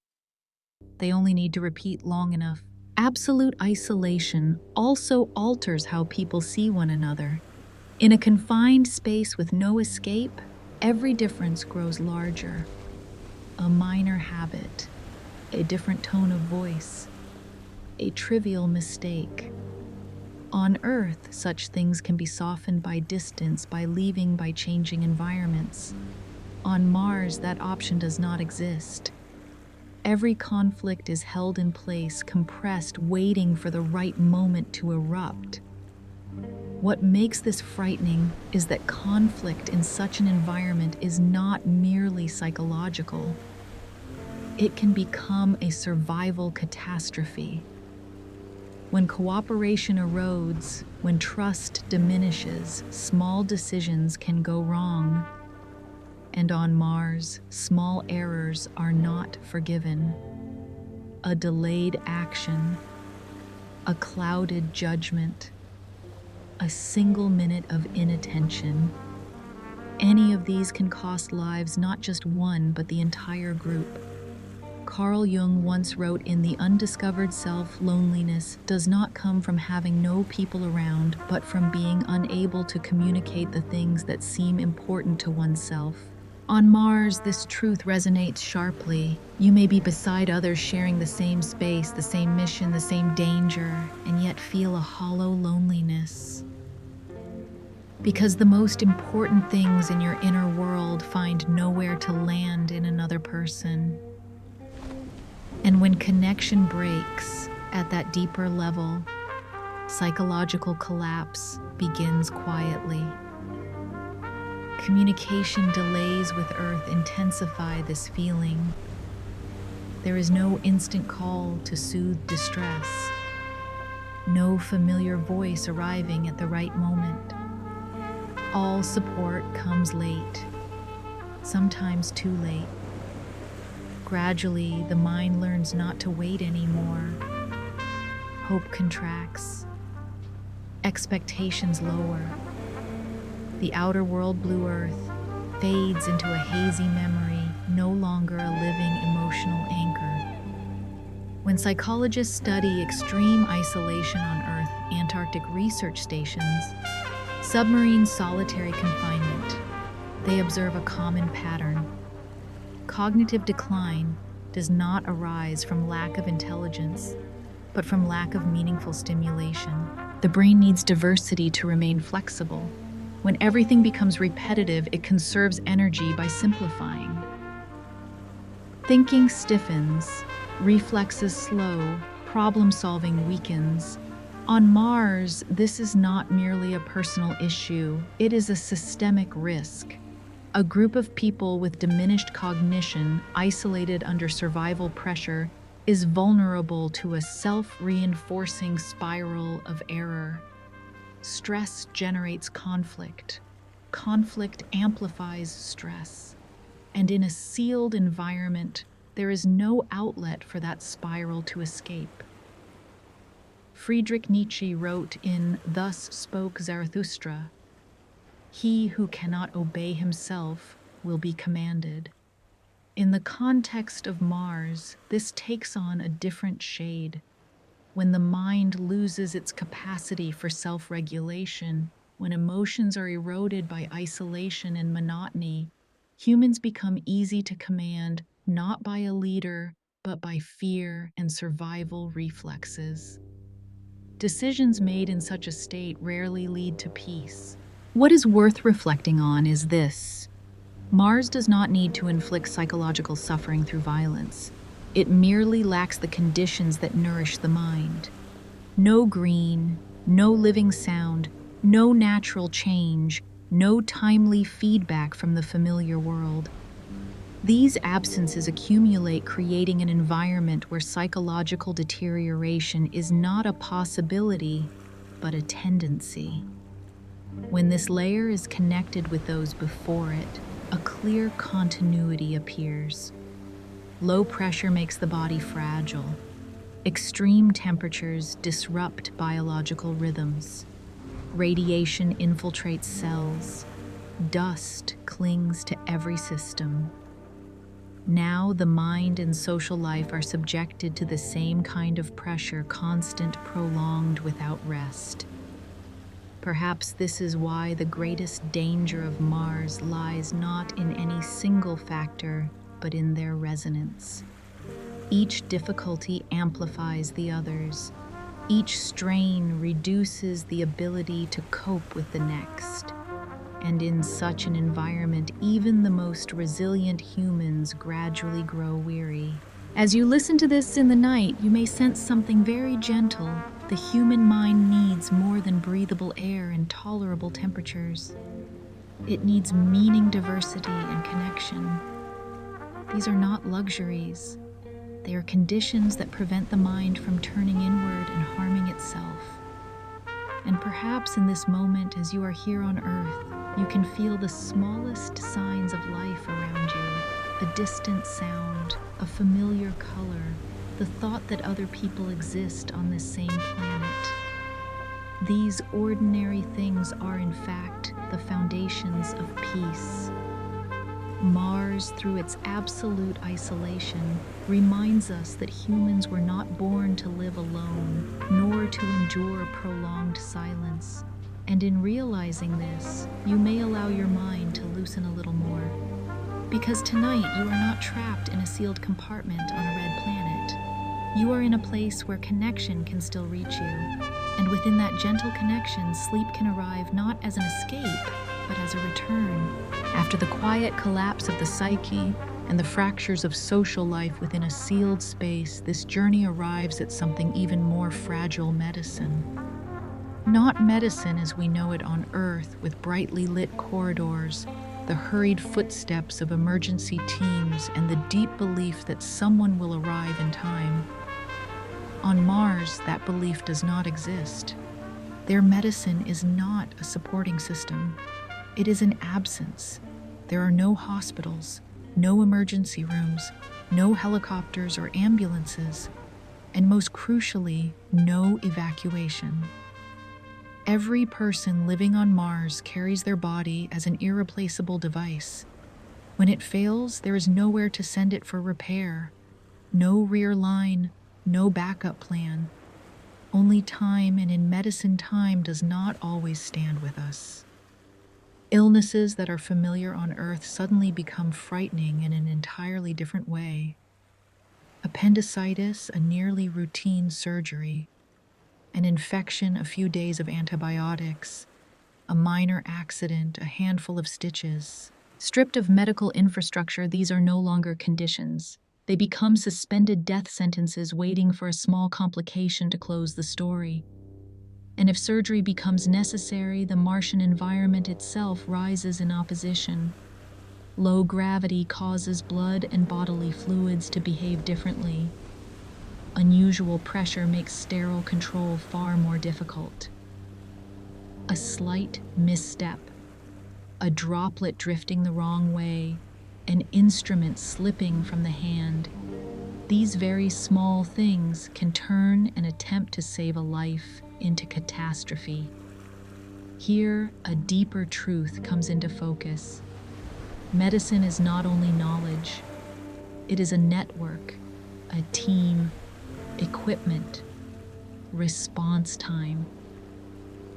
They only need to repeat long enough. Absolute isolation also alters how people see one another. In a confined space with no escape, every difference grows larger. A minor habit, a different tone of voice, a trivial mistake. On Earth, such things can be softened by distance, by leaving, by changing environments. On Mars, that option does not exist. Every conflict is held in place, compressed, waiting for the right moment to erupt. What makes this frightening is that conflict in such an environment is not merely psychological. It can become a survival catastrophe. When cooperation erodes, when trust diminishes, small decisions can go wrong. And on Mars, small errors are not forgiven. A delayed action, a clouded judgment, a single minute of inattention. Any of these can cost lives, not just one, but the entire group. Carl Jung once wrote, "In the undiscovered self, loneliness does not come from having no people around, but from being unable to communicate the things that seem important to oneself." On Mars, this truth resonates sharply. You may be beside others, sharing the same space, the same mission, the same danger, and yet feel a hollow loneliness. Because the most important things in your inner world find nowhere to land in another person. And when connection breaks at that deeper level, psychological collapse begins quietly. Communication delays with Earth intensify this feeling. There is no instant call to soothe distress, no familiar voice arriving at the right moment. All support comes late, sometimes too late. Gradually, the mind learns not to wait anymore. Hope contracts, expectations lower. The outer world, blue Earth, fades into a hazy memory, no longer a living emotional anchor. When psychologists study extreme isolation on Earth, Antarctic research stations, submarine solitary confinement, they observe a common pattern. Cognitive decline does not arise from lack of intelligence, but from lack of meaningful stimulation. The brain needs diversity to remain flexible. When everything becomes repetitive, it conserves energy by simplifying. Thinking stiffens, reflexes slow, problem-solving weakens. On Mars, this is not merely a personal issue, it is a systemic risk. A group of people with diminished cognition, isolated under survival pressure, is vulnerable to a self-reinforcing spiral of error. Stress generates conflict. Conflict amplifies stress. And in a sealed environment, there is no outlet for that spiral to escape. Friedrich Nietzsche wrote in Thus Spoke Zarathustra, "He who cannot obey himself will be commanded." In the context of Mars, this takes on a different shade. When the mind loses its capacity for self-regulation, when emotions are eroded by isolation and monotony, humans become easy to command, not by a leader, but by fear and survival reflexes. Decisions made in such a state rarely lead to peace. What is worth reflecting on is this: Mars does not need to inflict psychological suffering through violence. It merely lacks the conditions that nourish the mind. No green, no living sound, no natural change, no timely feedback from the familiar world. These absences accumulate, creating an environment where psychological deterioration is not a possibility, but a tendency. When this layer is connected with those before it, a clear continuity appears. Low pressure makes the body fragile. Extreme temperatures disrupt biological rhythms. Radiation infiltrates cells. Dust clings to every system. Now the mind and social life are subjected to the same kind of pressure, constant, prolonged, without rest. Perhaps this is why the greatest danger of Mars lies not in any single factor, but in their resonance. Each difficulty amplifies the others. Each strain reduces the ability to cope with the next. And in such an environment, even the most resilient humans gradually grow weary. As you listen to this in the night, you may sense something very gentle. The human mind needs more than breathable air and tolerable temperatures. It needs meaning, diversity, and connection. These are not luxuries. They are conditions that prevent the mind from turning inward and harming itself. And perhaps in this moment, as you are here on Earth, you can feel the smallest signs of life around you, a distant sound, a familiar color, the thought that other people exist on this same planet. These ordinary things are, in fact, the foundations of peace. Mars, through its absolute isolation, reminds us that humans were not born to live alone, nor to endure prolonged silence. And in realizing this, you may allow your mind to loosen a little more. Because tonight you are not trapped in a sealed compartment on a red planet. You are in a place where connection can still reach you. And within that gentle connection, sleep can arrive not as an escape, but as a return. After the quiet collapse of the psyche and the fractures of social life within a sealed space, this journey arrives at something even more fragile: medicine. Not medicine as we know it on Earth, with brightly lit corridors, the hurried footsteps of emergency teams, and the deep belief that someone will arrive in time. On Mars, that belief does not exist. Their medicine is not a supporting system. It is an absence. There are no hospitals, no emergency rooms, no helicopters or ambulances, and most crucially, no evacuation. Every person living on Mars carries their body as an irreplaceable device. When it fails, there is nowhere to send it for repair. No rear line, no backup plan. Only time, and in medicine, time does not always stand with us. Illnesses that are familiar on Earth suddenly become frightening in an entirely different way. Appendicitis, a nearly routine surgery. An infection, a few days of antibiotics. A minor accident, a handful of stitches. Stripped of medical infrastructure, these are no longer conditions. They become suspended death sentences waiting for a small complication to close the story. And if surgery becomes necessary, the Martian environment itself rises in opposition. Low gravity causes blood and bodily fluids to behave differently. Unusual pressure makes sterile control far more difficult. A slight misstep, a droplet drifting the wrong way, an instrument slipping from the hand. These very small things can turn an attempt to save a life into catastrophe. Here, a deeper truth comes into focus. Medicine is not only knowledge, it is a network, a team, equipment, response time,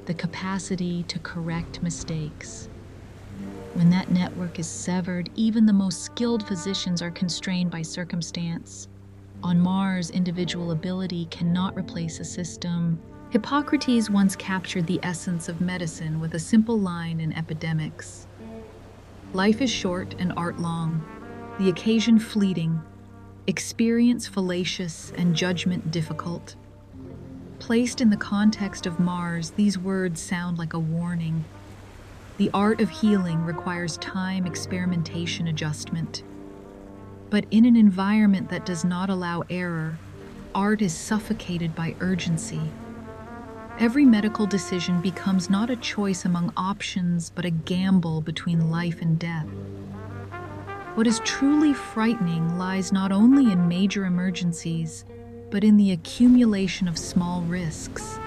the capacity to correct mistakes. When that network is severed, even the most skilled physicians are constrained by circumstance. On Mars, individual ability cannot replace a system. Hippocrates once captured the essence of medicine with a simple line in Epidemics. Life is short and art long, the occasion fleeting, experience fallacious, and judgment difficult. Placed in the context of Mars, these words sound like a warning. The art of healing requires time, experimentation, adjustment. But in an environment that does not allow error, art is suffocated by urgency. Every medical decision becomes not a choice among options, but a gamble between life and death. What is truly frightening lies not only in major emergencies, but in the accumulation of small risks.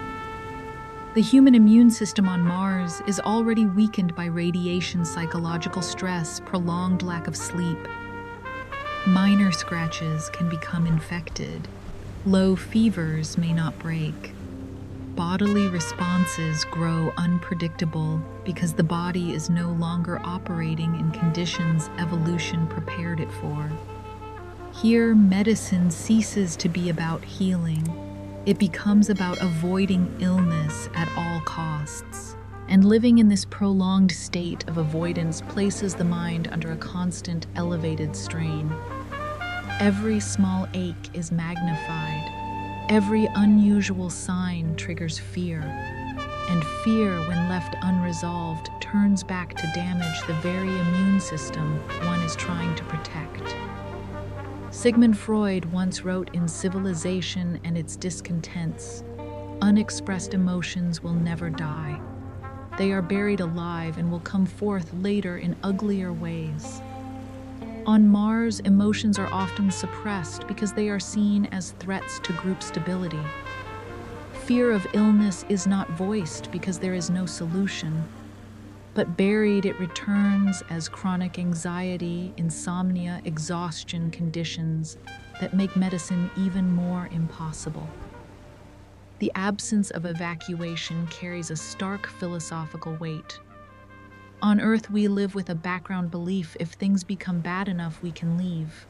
The human immune system on Mars is already weakened by radiation, psychological stress, prolonged lack of sleep. Minor scratches can become infected. Low fevers may not break. Bodily responses grow unpredictable because the body is no longer operating in conditions evolution prepared it for. Here, medicine ceases to be about healing. It becomes about avoiding illness at all costs. And living in this prolonged state of avoidance places the mind under a constant elevated strain. Every small ache is magnified. Every unusual sign triggers fear, and fear, when left unresolved, turns back to damage the very immune system one is trying to protect. Sigmund Freud once wrote in Civilization and Its Discontents, "Unexpressed emotions will never die. They are buried alive and will come forth later in uglier ways." On Mars, emotions are often suppressed because they are seen as threats to group stability. Fear of illness is not voiced because there is no solution, but buried it returns as chronic anxiety, insomnia, exhaustion conditions that make medicine even more impossible. The absence of evacuation carries a stark philosophical weight. On Earth, we live with a background belief if things become bad enough, we can leave.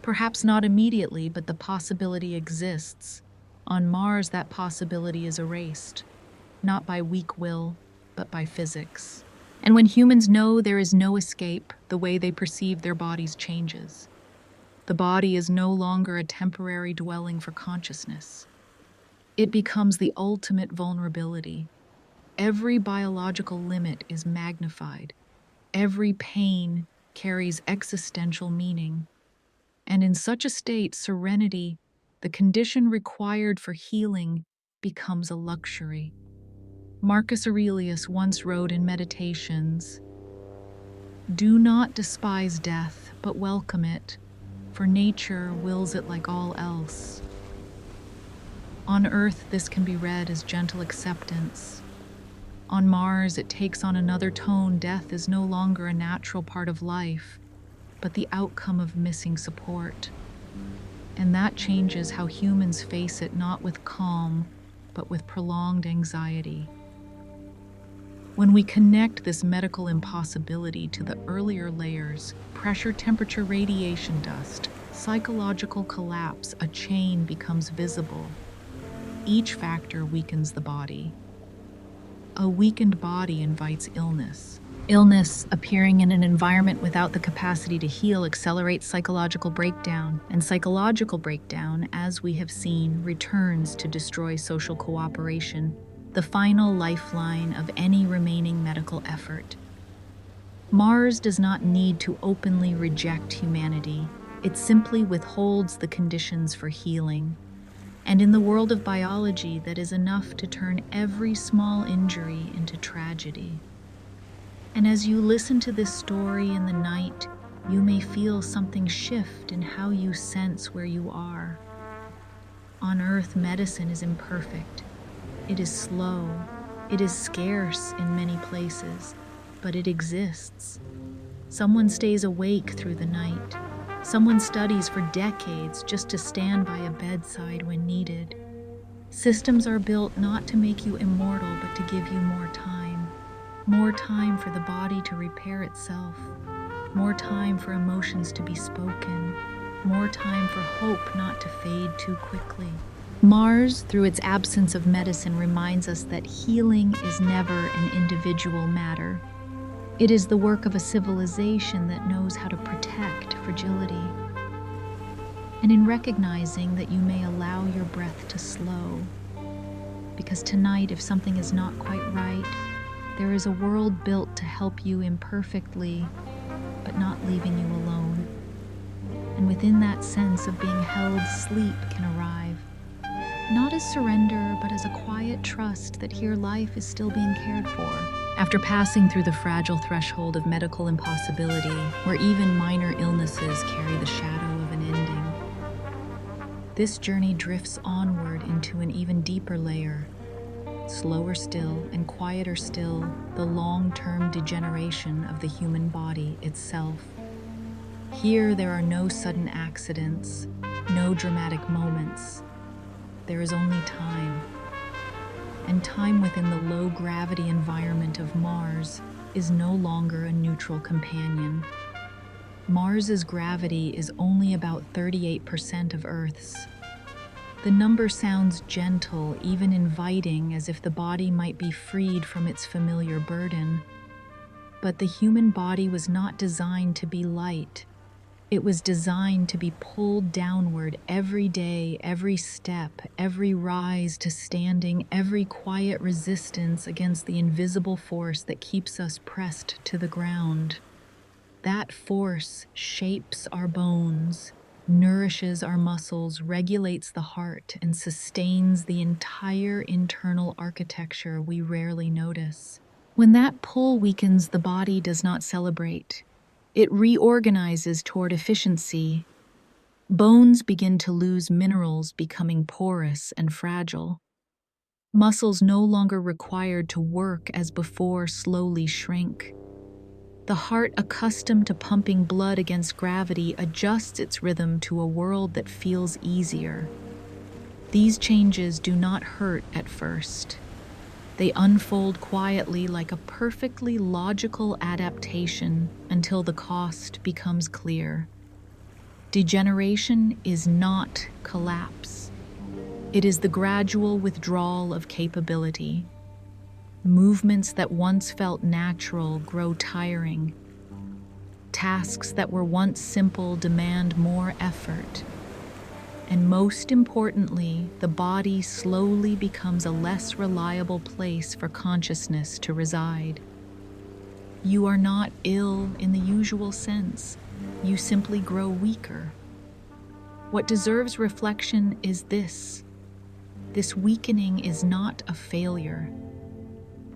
Perhaps not immediately, but the possibility exists. On Mars, that possibility is erased, not by weak will, but by physics. And when humans know there is no escape, the way they perceive their bodies changes. The body is no longer a temporary dwelling for consciousness. It becomes the ultimate vulnerability. Every biological limit is magnified. Every pain carries existential meaning. And in such a state, serenity, the condition required for healing, becomes a luxury. Marcus Aurelius once wrote in Meditations, "Do not despise death, but welcome it, for nature wills it like all else." On Earth, this can be read as gentle acceptance. On Mars, it takes on another tone. Death is no longer a natural part of life, but the outcome of missing support. And that changes how humans face it, not with calm, but with prolonged anxiety. When we connect this medical impossibility to the earlier layers, pressure, temperature, radiation, dust, psychological collapse, a chain becomes visible. Each factor weakens the body. A weakened body invites illness. Illness, appearing in an environment without the capacity to heal, accelerates psychological breakdown. And psychological breakdown, as we have seen, returns to destroy social cooperation, the final lifeline of any remaining medical effort. Mars does not need to openly reject humanity. It simply withholds the conditions for healing. And in the world of biology, that is enough to turn every small injury into tragedy. And as you listen to this story in the night, you may feel something shift in how you sense where you are. On Earth, medicine is imperfect. It is slow. It is scarce in many places, but it exists. Someone stays awake through the night. Someone studies for decades just to stand by a bedside when needed. Systems are built not to make you immortal, but to give you more time. More time for the body to repair itself. More time for emotions to be spoken. More time for hope not to fade too quickly. Mars, through its absence of medicine, reminds us that healing is never an individual matter. It is the work of a civilization that knows how to protect fragility. And in recognizing that you may allow your breath to slow, because tonight, if something is not quite right, there is a world built to help you imperfectly, but not leaving you alone. and within that sense of being held, sleep can arrive. Not as surrender, but as a quiet trust that here life is still being cared for. After passing through the fragile threshold of medical impossibility, where even minor illnesses carry the shadow of an ending, this journey drifts onward into an even deeper layer. Slower still and quieter still, the long-term degeneration of the human body itself. Here there are no sudden accidents, no dramatic moments. There is only time. And time within the low-gravity environment of Mars is no longer a neutral companion. Mars's gravity is only about 38% of Earth's. The number sounds gentle, even inviting, as if the body might be freed from its familiar burden. But the human body was not designed to be light. It was designed to be pulled downward every day, every step, every rise to standing, every quiet resistance against the invisible force that keeps us pressed to the ground. That force shapes our bones, nourishes our muscles, regulates the heart, and sustains the entire internal architecture we rarely notice. When that pull weakens, the body does not celebrate. It reorganizes toward efficiency. Bones begin to lose minerals, becoming porous and fragile. Muscles no longer required to work as before slowly shrink. The heart, accustomed to pumping blood against gravity, adjusts its rhythm to a world that feels easier. These changes do not hurt at first. They unfold quietly like a perfectly logical adaptation until the cost becomes clear. Degeneration is not collapse. It is the gradual withdrawal of capability. Movements that once felt natural grow tiring. Tasks that were once simple demand more effort. And most importantly, the body slowly becomes a less reliable place for consciousness to reside. You are not ill in the usual sense. You simply grow weaker. What deserves reflection is this. This weakening is not a failure.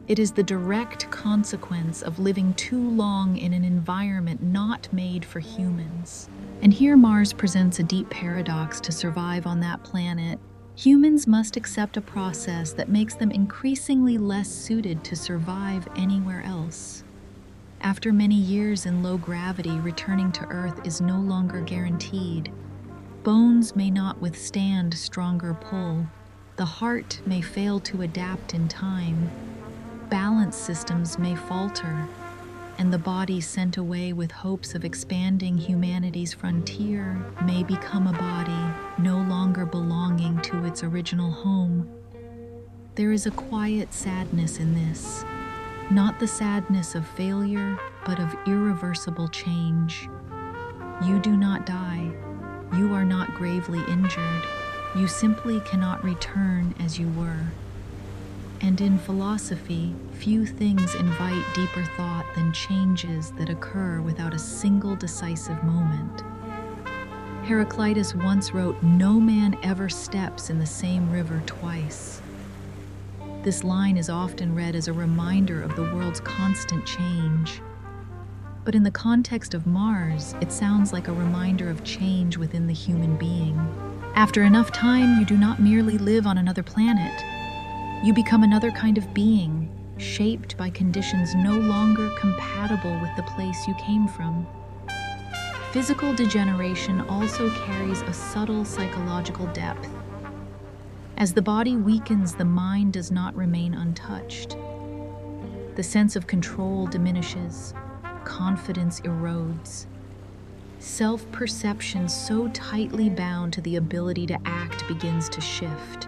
It is the direct consequence of living too long in an environment not made for humans. And here Mars presents a deep paradox. To survive on that planet, humans must accept a process that makes them increasingly less suited to survive anywhere else. After many years in low gravity, returning to Earth is no longer guaranteed. Bones may not withstand stronger pull. The heart may fail to adapt in time. Balance systems may falter, and the body sent away with hopes of expanding humanity's frontier may become a body no longer belonging to its original home. There is a quiet sadness in this, not the sadness of failure, but of irreversible change. You do not die. You are not gravely injured. You simply cannot return as you were. And in philosophy, few things invite deeper thought than changes that occur without a single decisive moment. Heraclitus once wrote, "No man ever steps in the same river twice." This line is often read as a reminder of the world's constant change. But in the context of Mars, it sounds like a reminder of change within the human being. After enough time, you do not merely live on another planet. You become another kind of being, shaped by conditions no longer compatible with the place you came from. Physical degeneration also carries a subtle psychological depth. As the body weakens, the mind does not remain untouched. The sense of control diminishes, confidence erodes. Self-perception so tightly bound to the ability to act begins to shift.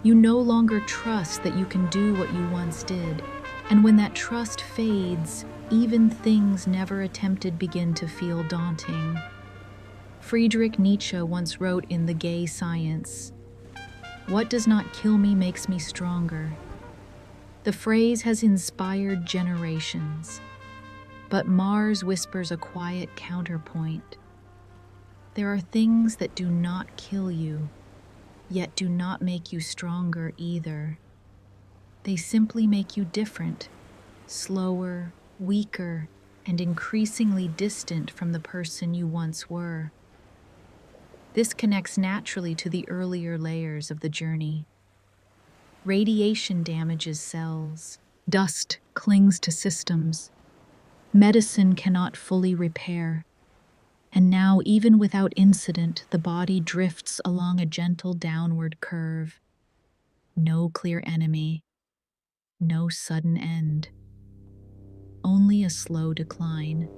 You no longer trust that you can do what you once did, and when that trust fades, even things never attempted begin to feel daunting. Friedrich Nietzsche once wrote in The Gay Science, "What does not kill me makes me stronger." The phrase has inspired generations, but Mars whispers a quiet counterpoint. There are things that do not kill you, yet do not make you stronger either. They simply make you different, slower, weaker, and increasingly distant from the person you once were. This connects naturally to the earlier layers of the journey. Radiation damages cells, dust clings to systems, medicine cannot fully repair, and now, even without incident, the body drifts along a gentle downward curve. No clear enemy, no sudden end, only a slow decline.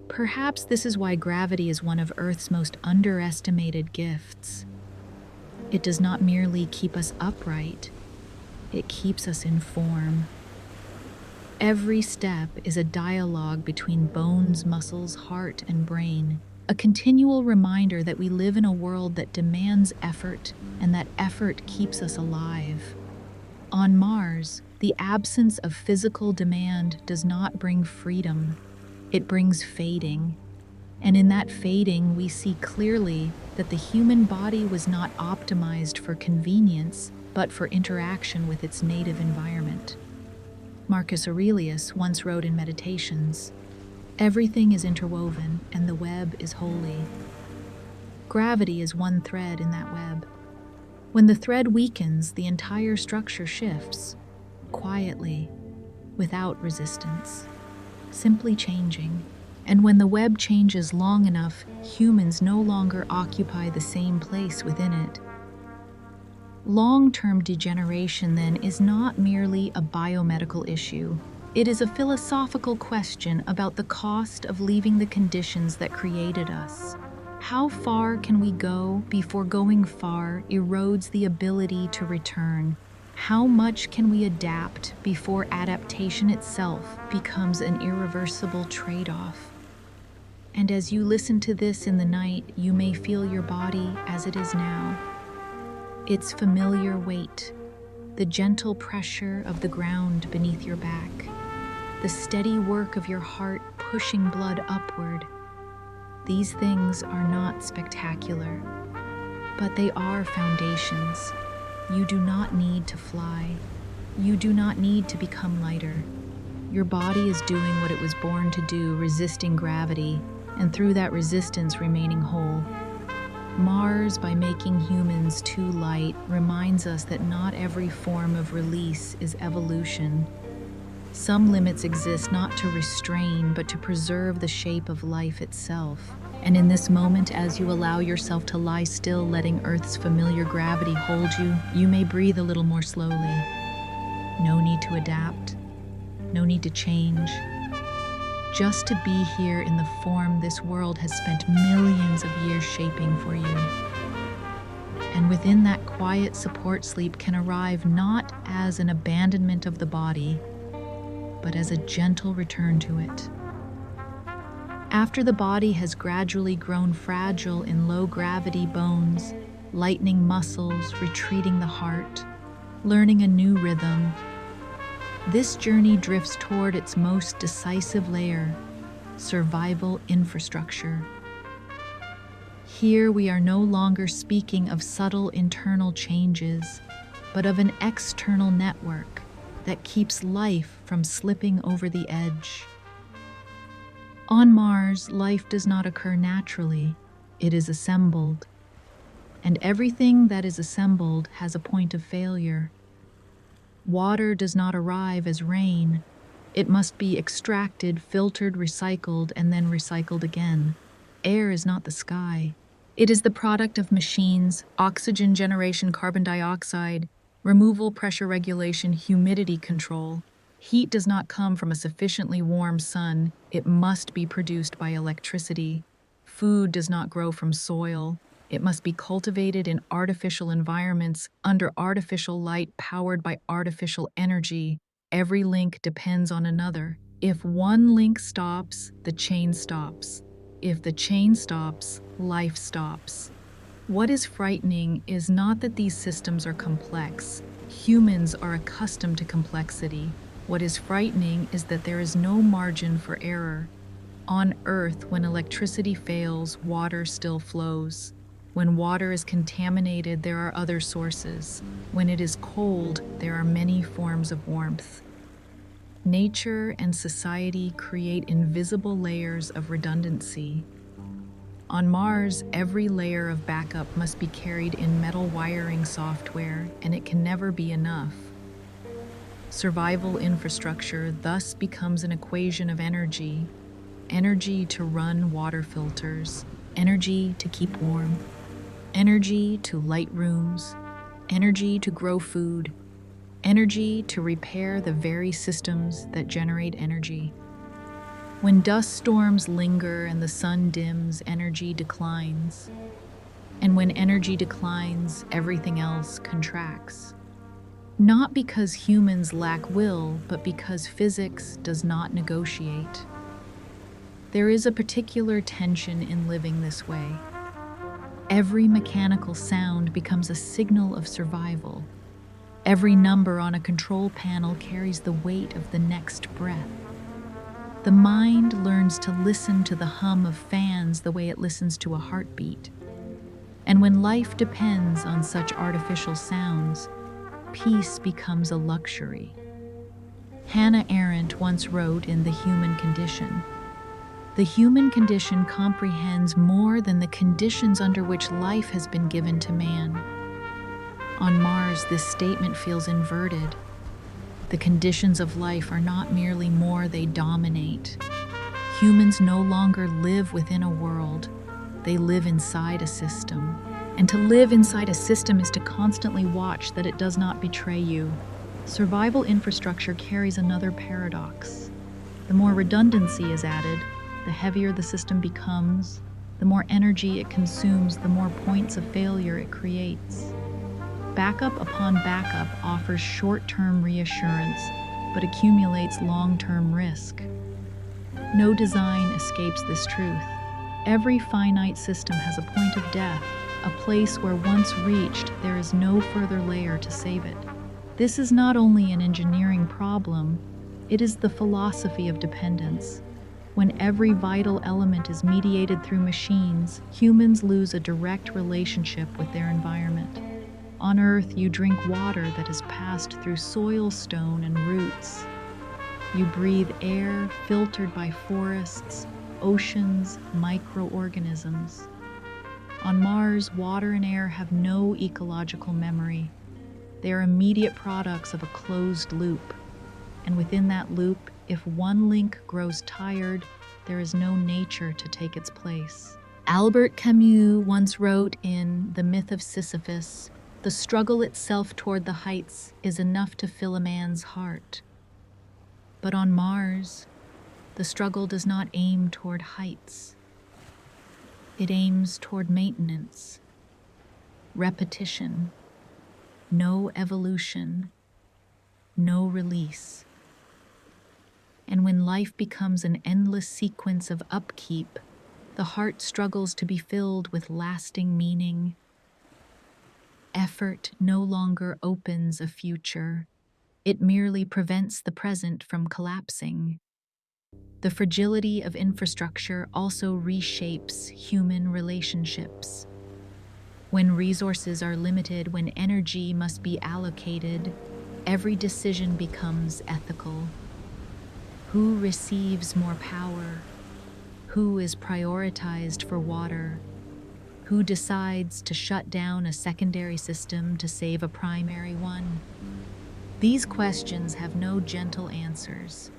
Perhaps this is why gravity is one of Earth's most underestimated gifts. It does not merely keep us upright, it keeps us in form. Every step is a dialogue between bones, muscles, heart, and brain, a continual reminder that we live in a world that demands effort and that effort keeps us alive. On Mars, the absence of physical demand does not bring freedom, it brings fading. And in that fading, we see clearly that the human body was not optimized for convenience, but for interaction with its native environment. Marcus Aurelius once wrote in Meditations, "Everything is interwoven, and the web is holy." Gravity is one thread in that web. When the thread weakens, the entire structure shifts, quietly, without resistance, simply changing. And when the web changes long enough, humans no longer occupy the same place within it. Long-term degeneration, then, is not merely a biomedical issue. It is a philosophical question about the cost of leaving the conditions that created us. How far can we go before going far erodes the ability to return? How much can we adapt before adaptation itself becomes an irreversible trade-off? And as you listen to this in the night, you may feel your body as it is now. Its familiar weight, the gentle pressure of the ground beneath your back, the steady work of your heart pushing blood upward. These things are not spectacular, but they are foundations. You do not need to fly. You do not need to become lighter. Your body is doing what it was born to do, resisting gravity, and through that resistance remaining whole. Mars, by making humans too light, reminds us that not every form of release is evolution. Some limits exist not to restrain, but to preserve the shape of life itself. And in this moment, as you allow yourself to lie still, letting Earth's familiar gravity hold you, you may breathe a little more slowly. No need to adapt, no need to change. Just to be here in the form this world has spent millions of years shaping for you. And within that quiet support, sleep can arrive not as an abandonment of the body, but as a gentle return to it. After the body has gradually grown fragile in low-gravity bones, lightening muscles, retreating the heart, learning a new rhythm, this journey drifts toward its most decisive layer, survival infrastructure. Here we are no longer speaking of subtle internal changes, but of an external network that keeps life from slipping over the edge. On Mars, life does not occur naturally, it is assembled. And everything that is assembled has a point of failure. Water does not arrive as rain. It must be extracted, filtered, recycled, and then recycled again. Air is not the sky. It is the product of machines, oxygen generation, carbon dioxide, removal, pressure regulation, humidity control. Heat does not come from a sufficiently warm sun. It must be produced by electricity. Food does not grow from soil. It must be cultivated in artificial environments, under artificial light, powered by artificial energy. Every link depends on another. If one link stops, the chain stops. If the chain stops, life stops. What is frightening is not that these systems are complex. Humans are accustomed to complexity. What is frightening is that there is no margin for error. On Earth, when electricity fails, water still flows. When water is contaminated, there are other sources. When it is cold, there are many forms of warmth. Nature and society create invisible layers of redundancy. On Mars, every layer of backup must be carried in metal wiring software, and it can never be enough. Survival infrastructure thus becomes an equation of energy: energy to run water filters, energy to keep warm, energy to light rooms, energy to grow food, energy to repair the very systems that generate energy. When dust storms linger and the sun dims, energy declines. And when energy declines, everything else contracts. Not because humans lack will, but because physics does not negotiate. There is a particular tension in living this way. Every mechanical sound becomes a signal of survival. Every number on a control panel carries the weight of the next breath. The mind learns to listen to the hum of fans the way it listens to a heartbeat. And when life depends on such artificial sounds, peace becomes a luxury. Hannah Arendt once wrote in The Human Condition, "The human condition comprehends more than the conditions under which life has been given to man." On Mars, this statement feels inverted. The conditions of life are not merely more, they dominate. Humans no longer live within a world, they live inside a system. And to live inside a system is to constantly watch that it does not betray you. Survival infrastructure carries another paradox. The more redundancy is added, the heavier the system becomes, the more energy it consumes, the more points of failure it creates. Backup upon backup offers short-term reassurance, but accumulates long-term risk. No design escapes this truth. Every finite system has a point of death, a place where once reached, there is no further layer to save it. This is not only an engineering problem, it is the philosophy of dependence. When every vital element is mediated through machines, humans lose a direct relationship with their environment. On Earth, you drink water that has passed through soil, stone, and roots. You breathe air filtered by forests, oceans, microorganisms. On Mars, water and air have no ecological memory. They are immediate products of a closed loop. And within that loop, if one link grows tired, there is no nature to take its place. Albert Camus once wrote in The Myth of Sisyphus, "The struggle itself toward the heights is enough to fill a man's heart." But on Mars, the struggle does not aim toward heights. It aims toward maintenance, repetition, no evolution, no release. And when life becomes an endless sequence of upkeep, the heart struggles to be filled with lasting meaning. Effort no longer opens a future. It merely prevents the present from collapsing. The fragility of infrastructure also reshapes human relationships. When resources are limited, when energy must be allocated, every decision becomes ethical. Who receives more power? Who is prioritized for water? Who decides to shut down a secondary system to save a primary one? These questions have no gentle answers.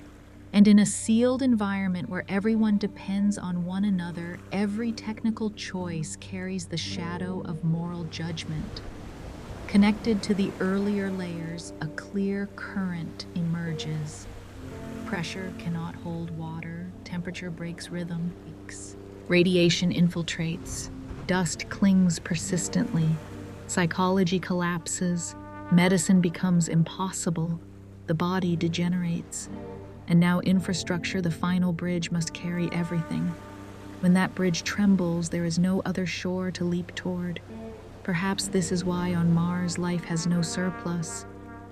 And in a sealed environment where everyone depends on one another, every technical choice carries the shadow of moral judgment. Connected to the earlier layers, a clear current emerges. Pressure cannot hold water, temperature breaks rhythm, radiation infiltrates, dust clings persistently, psychology collapses, medicine becomes impossible, the body degenerates. And now infrastructure, the final bridge, must carry everything. When that bridge trembles, there is no other shore to leap toward. Perhaps this is why on Mars life has no surplus.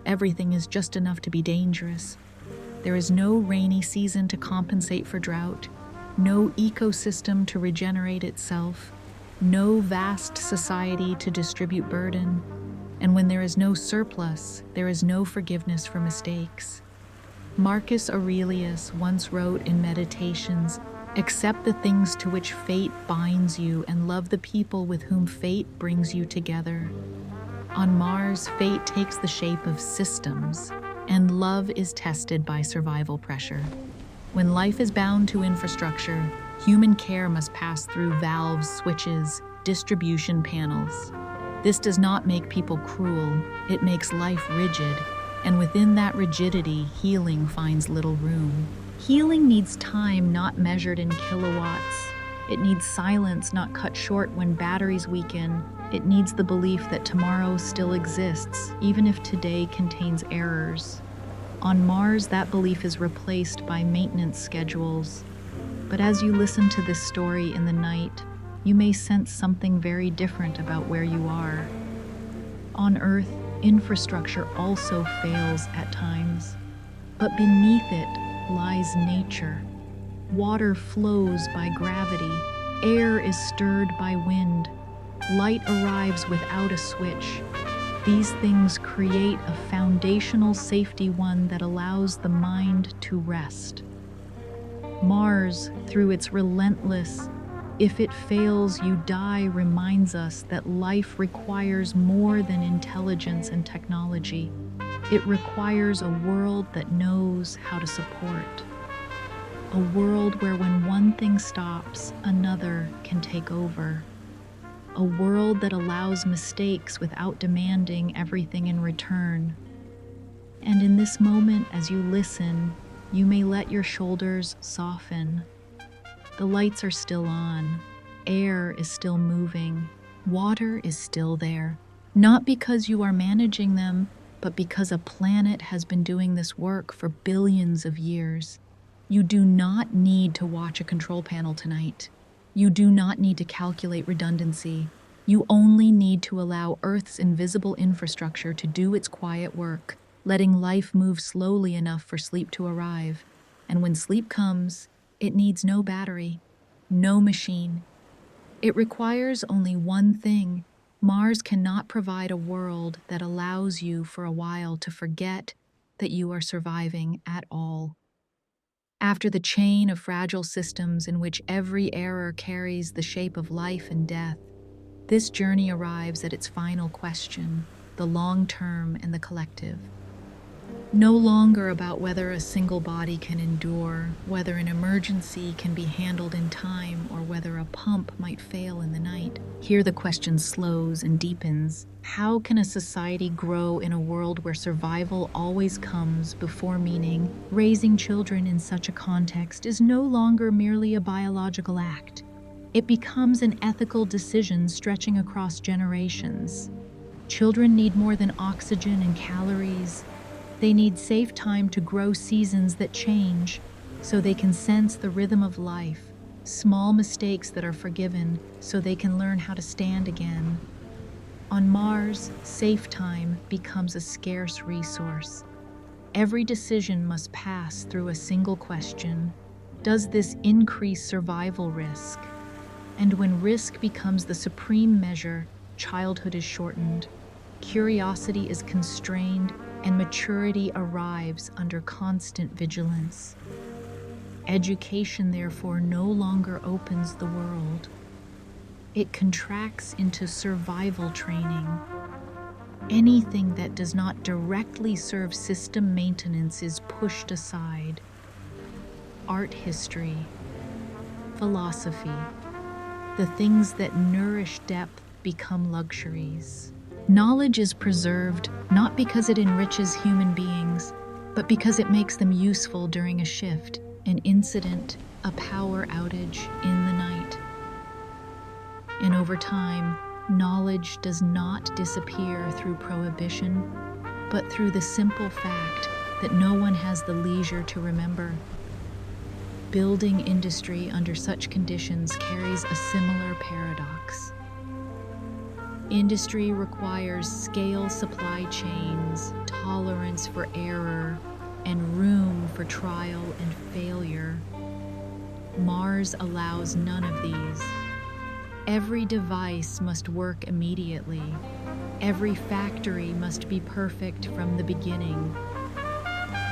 Everything is just enough to be dangerous. There is no rainy season to compensate for drought, no ecosystem to regenerate itself, no vast society to distribute burden. And when there is no surplus, there is no forgiveness for mistakes. Marcus Aurelius once wrote in Meditations, "Accept the things to which fate binds you and love the people with whom fate brings you together." On Mars, fate takes the shape of systems, and love is tested by survival pressure. When life is bound to infrastructure, human care must pass through valves, switches, distribution panels. This does not make people cruel, it makes life rigid, and within that rigidity, healing finds little room. Healing needs time not measured in kilowatts. It needs silence not cut short when batteries weaken. It needs the belief that tomorrow still exists, even if today contains errors. On Mars, that belief is replaced by maintenance schedules. But as you listen to this story in the night, you may sense something very different about where you are. On Earth, infrastructure also fails at times, but beneath it lies nature. Water flows by gravity, air is stirred by wind, light arrives without a switch. These things create a foundational safety one that allows the mind to rest. Mars, through its relentless "if it fails, you die" reminds us that life requires more than intelligence and technology. It requires a world that knows how to support. A world where when one thing stops, another can take over. A world that allows mistakes without demanding everything in return. And in this moment, as you listen, you may let your shoulders soften. The lights are still on. Air is still moving. Water is still there. Not because you are managing them, but because a planet has been doing this work for billions of years. You do not need to watch a control panel tonight. You do not need to calculate redundancy. You only need to allow Earth's invisible infrastructure to do its quiet work, letting life move slowly enough for sleep to arrive. And when sleep comes, it needs no battery, no machine. It requires only one thing. Mars cannot provide a world that allows you for a while to forget that you are surviving at all. After the chain of fragile systems in which every error carries the shape of life and death, this journey arrives at its final question, the long-term and the collective. No longer about whether a single body can endure, whether an emergency can be handled in time, or whether a pump might fail in the night. Here the question slows and deepens. How can a society grow in a world where survival always comes before meaning? Raising children in such a context is no longer merely a biological act. It becomes an ethical decision stretching across generations. Children need more than oxygen and calories. They need safe time to grow seasons that change, so they can sense the rhythm of life, small mistakes that are forgiven, so they can learn how to stand again. On Mars, safe time becomes a scarce resource. Every decision must pass through a single question: does this increase survival risk? And when risk becomes the supreme measure, childhood is shortened, curiosity is constrained, and maturity arrives under constant vigilance. Education, therefore, no longer opens the world. It contracts into survival training. Anything that does not directly serve system maintenance is pushed aside. Art history, philosophy, the things that nourish depth become luxuries. Knowledge is preserved not because it enriches human beings, but because it makes them useful during a shift, an incident, a power outage in the night. And over time, knowledge does not disappear through prohibition, but through the simple fact that no one has the leisure to remember. Building industry under such conditions carries a similar paradox. Industry requires scale supply chains, tolerance for error, and room for trial and failure. Mars allows none of these. Every device must work immediately. Every factory must be perfect from the beginning.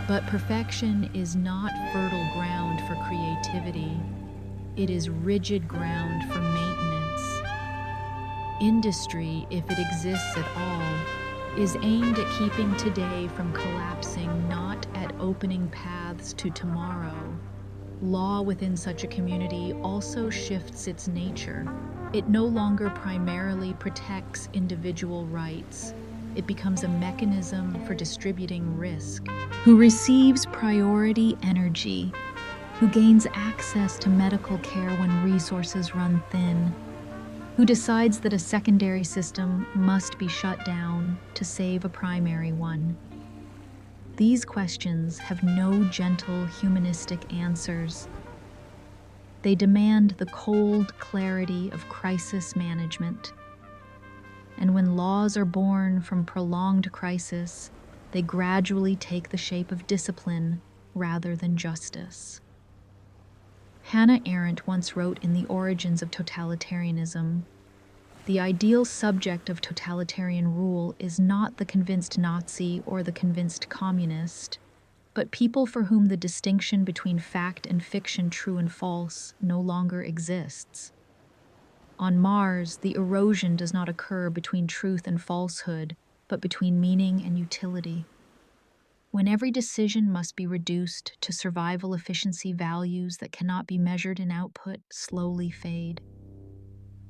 But perfection is not fertile ground for creativity. It is rigid ground for maintenance. Industry, if it exists at all, is aimed at keeping today from collapsing, not at opening paths to tomorrow. Law within such a community also shifts its nature. It no longer primarily protects individual rights. It becomes a mechanism for distributing risk. Who receives priority energy, who gains access to medical care when resources run thin, who decides that a secondary system must be shut down to save a primary one. These questions have no gentle humanistic answers. They demand the cold clarity of crisis management. And when laws are born from prolonged crisis, they gradually take the shape of discipline rather than justice. Hannah Arendt once wrote in The Origins of Totalitarianism, "The ideal subject of totalitarian rule is not the convinced Nazi or the convinced communist, but people for whom the distinction between fact and fiction, true and false, no longer exists." On Mars, the erosion does not occur between truth and falsehood, but between meaning and utility. When every decision must be reduced to survival efficiency, values that cannot be measured in output slowly fade.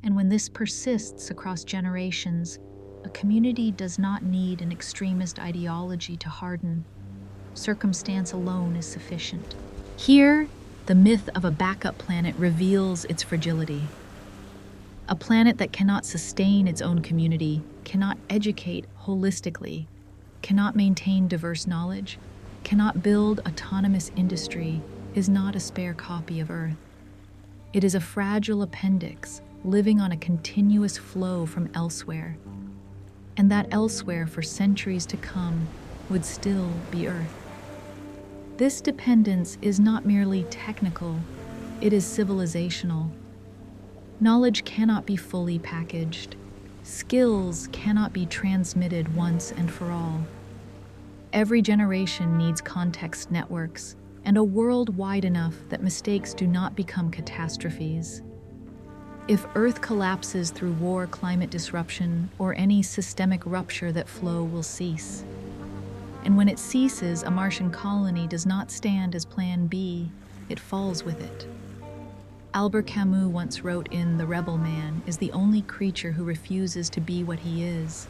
And when this persists across generations, a community does not need an extremist ideology to harden. Circumstance alone is sufficient. Here, the myth of a backup planet reveals its fragility. A planet that cannot sustain its own community, cannot educate holistically, cannot maintain diverse knowledge, cannot build autonomous industry, is not a spare copy of Earth. It is a fragile appendix, living on a continuous flow from elsewhere. And that elsewhere, for centuries to come, would still be Earth. This dependence is not merely technical, it is civilizational. Knowledge cannot be fully packaged. Skills cannot be transmitted once and for all. Every generation needs context networks and a world wide enough that mistakes do not become catastrophes. If Earth collapses through war, climate disruption, or any systemic rupture, that flow will cease. And when it ceases, a Martian colony does not stand as Plan B, it falls with it. Albert Camus once wrote in The Rebel Man is the only creature who refuses to be what he is.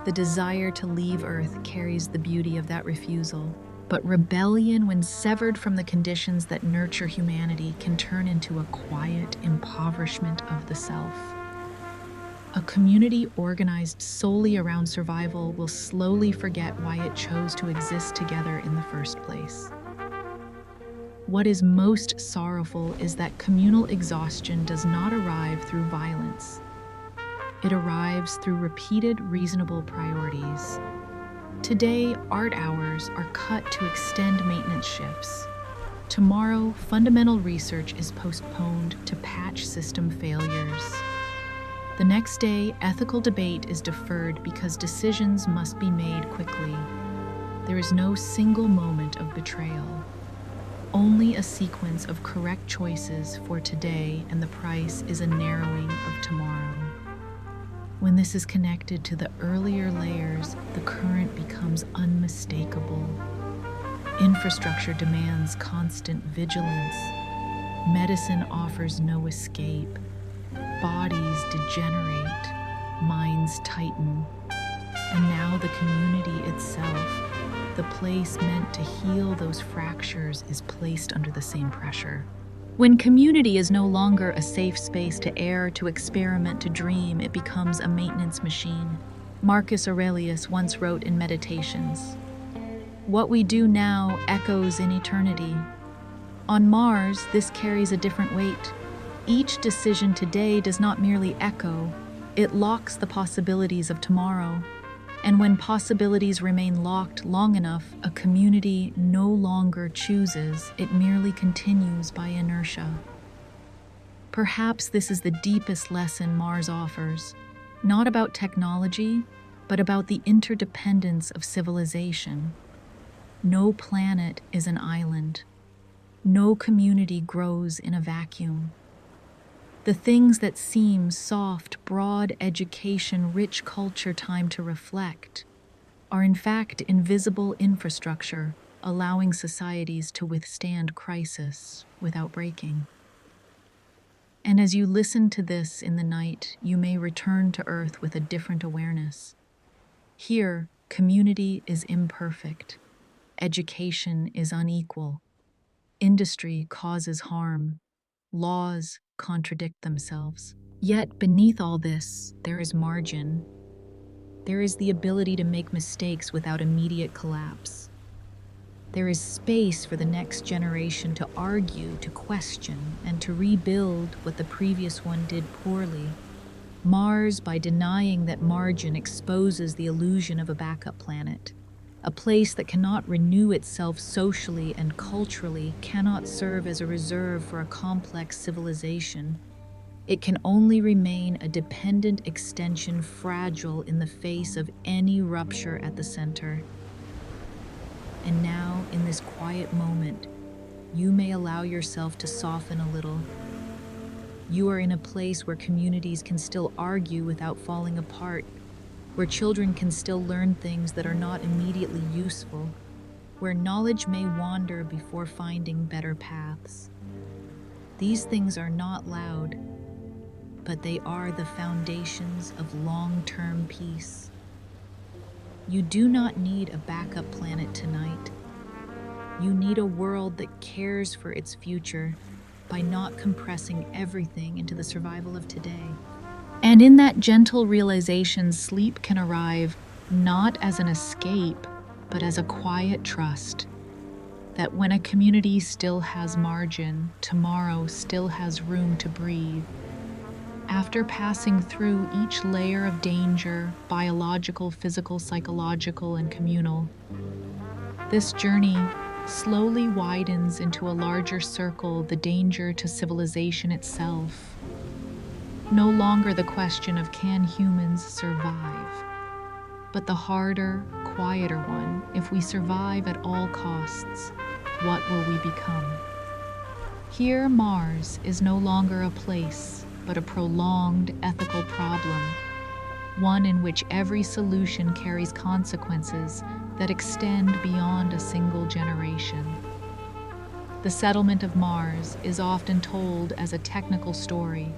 The desire to leave Earth carries the beauty of that refusal, but rebellion, when severed from the conditions that nurture humanity, can turn into a quiet impoverishment of the self. A community organized solely around survival will slowly forget why it chose to exist together in the first place. What is most sorrowful is that communal exhaustion does not arrive through violence. It arrives through repeated reasonable priorities. Today, art hours are cut to extend maintenance shifts. Tomorrow, fundamental research is postponed to patch system failures. The next day, ethical debate is deferred because decisions must be made quickly. There is no single moment of betrayal. Only a sequence of correct choices for today, and the price is a narrowing of tomorrow. When this is connected to the earlier layers, the current becomes unmistakable. Infrastructure demands constant vigilance. Medicine offers no escape. Bodies degenerate, minds tighten. And now the community itself, the place meant to heal those fractures, is placed under the same pressure. When community is no longer a safe space to err, to experiment, to dream, it becomes a maintenance machine. Marcus Aurelius once wrote in Meditations, "What we do now echoes in eternity." On Mars, this carries a different weight. Each decision today does not merely echo, it locks the possibilities of tomorrow. And when possibilities remain locked long enough, a community no longer chooses, it merely continues by inertia. Perhaps this is the deepest lesson Mars offers, not about technology, but about the interdependence of civilization. No planet is an island. No community grows in a vacuum. The things that seem soft, broad education, rich culture, time to reflect, are in fact invisible infrastructure, allowing societies to withstand crisis without breaking. And as you listen to this in the night, you may return to Earth with a different awareness. Here, community is imperfect, education is unequal, industry causes harm, laws contradict themselves. Yet beneath all this, there is margin. There is the ability to make mistakes without immediate collapse. There is space for the next generation to argue, to question, and to rebuild what the previous one did poorly. Mars, by denying that margin, exposes the illusion of a backup planet. A place that cannot renew itself socially and culturally, cannot serve as a reserve for a complex civilization. It can only remain a dependent extension, fragile in the face of any rupture at the center. And now, in this quiet moment, you may allow yourself to soften a little. You are in a place where communities can still argue without falling apart, where children can still learn things that are not immediately useful, where knowledge may wander before finding better paths. These things are not loud, but they are the foundations of long-term peace. You do not need a backup planet tonight. You need a world that cares for its future by not compressing everything into the survival of today. And in that gentle realization, sleep can arrive not as an escape, but as a quiet trust that when a community still has margin, tomorrow still has room to breathe. After passing through each layer of danger, biological, physical, psychological, and communal, this journey slowly widens into a larger circle, the danger to civilization itself. No longer the question of can humans survive, but the harder, quieter one, if we survive at all costs, what will we become? Here, Mars is no longer a place, but a prolonged ethical problem, one in which every solution carries consequences that extend beyond a single generation. The settlement of Mars is often told as a technical story.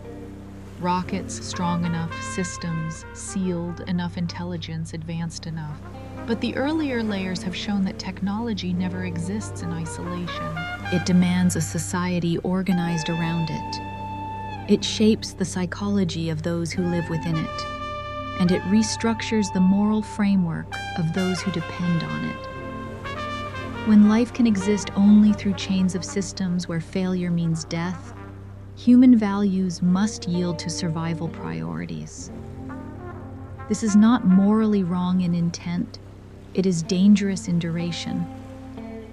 Rockets strong enough, systems sealed, enough intelligence advanced enough. But the earlier layers have shown that technology never exists in isolation. It demands a society organized around it. It shapes the psychology of those who live within it, and it restructures the moral framework of those who depend on it. When life can exist only through chains of systems where failure means death, human values must yield to survival priorities. This is not morally wrong in intent, it is dangerous in duration.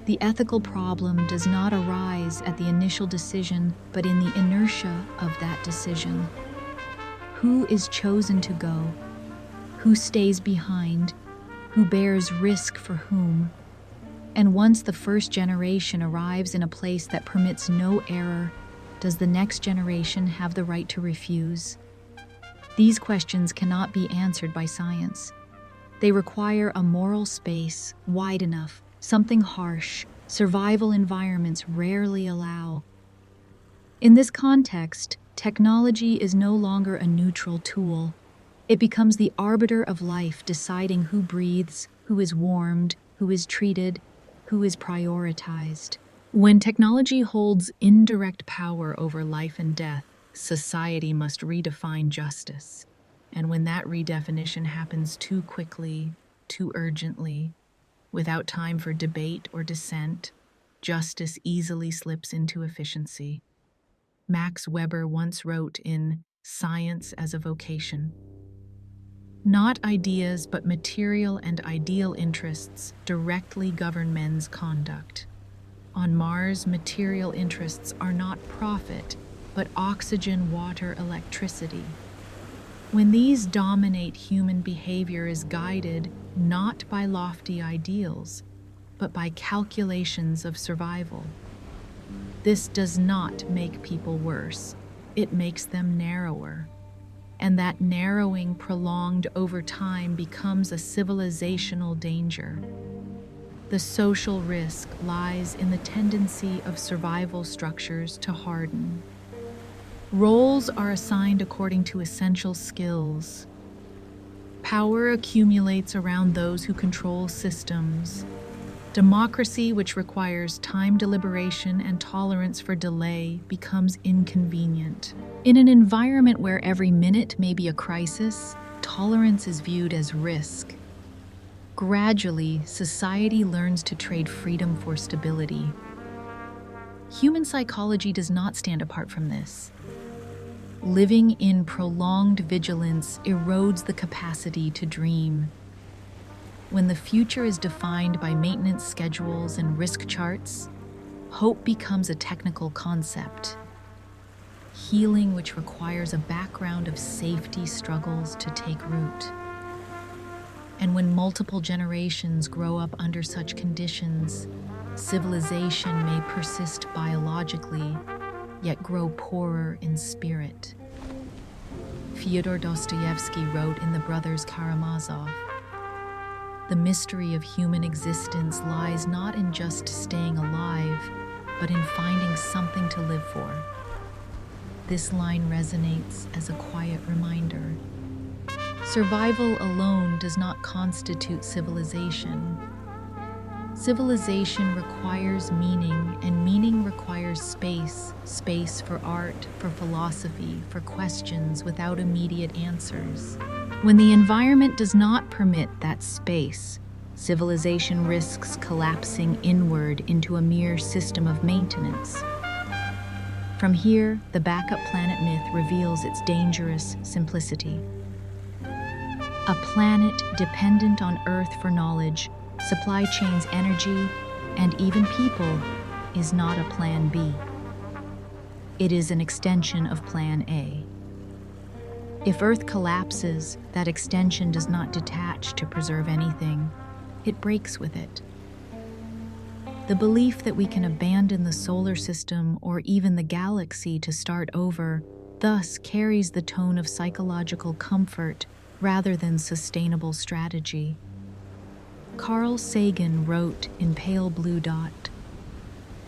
The ethical problem does not arise at the initial decision, but in the inertia of that decision. Who is chosen to go? Who stays behind? Who bears risk for whom? And once the first generation arrives in a place that permits no error, does the next generation have the right to refuse? These questions cannot be answered by science. They require a moral space wide enough, something harsh, survival environments rarely allow. In this context, technology is no longer a neutral tool. It becomes the arbiter of life, deciding who breathes, who is warmed, who is treated, who is prioritized. When technology holds indirect power over life and death, society must redefine justice. And when that redefinition happens too quickly, too urgently, without time for debate or dissent, justice easily slips into efficiency. Max Weber once wrote in Science as a Vocation, Not ideas, but material and ideal interests directly govern men's conduct. On Mars, material interests are not profit, but oxygen, water, electricity. When these dominate, human behavior is guided not by lofty ideals, but by calculations of survival. This does not make people worse, it makes them narrower. And that narrowing, prolonged over time, becomes a civilizational danger. The social risk lies in the tendency of survival structures to harden. Roles are assigned according to essential skills. Power accumulates around those who control systems. Democracy, which requires time, deliberation, and tolerance for delay, becomes inconvenient. In an environment where every minute may be a crisis, tolerance is viewed as risk. Gradually, society learns to trade freedom for stability. Human psychology does not stand apart from this. Living in prolonged vigilance erodes the capacity to dream. When the future is defined by maintenance schedules and risk charts, hope becomes a technical concept. Healing, which requires a background of safety, struggles to take root. And when multiple generations grow up under such conditions, civilization may persist biologically, yet grow poorer in spirit. Fyodor Dostoevsky wrote in The Brothers Karamazov, "The mystery of human existence lies not in just staying alive, but in finding something to live for." This line resonates as a quiet reminder. Survival alone does not constitute civilization. Civilization requires meaning, and meaning requires space. Space for art, for philosophy, for questions without immediate answers. When the environment does not permit that space, civilization risks collapsing inward into a mere system of maintenance. From here, the backup planet myth reveals its dangerous simplicity. A planet dependent on Earth for knowledge, supply chains, energy, and even people is not a Plan B. It is an extension of Plan A. If Earth collapses, that extension does not detach to preserve anything. It breaks with it. The belief that we can abandon the solar system or even the galaxy to start over thus carries the tone of psychological comfort rather than sustainable strategy. Carl Sagan wrote in Pale Blue Dot,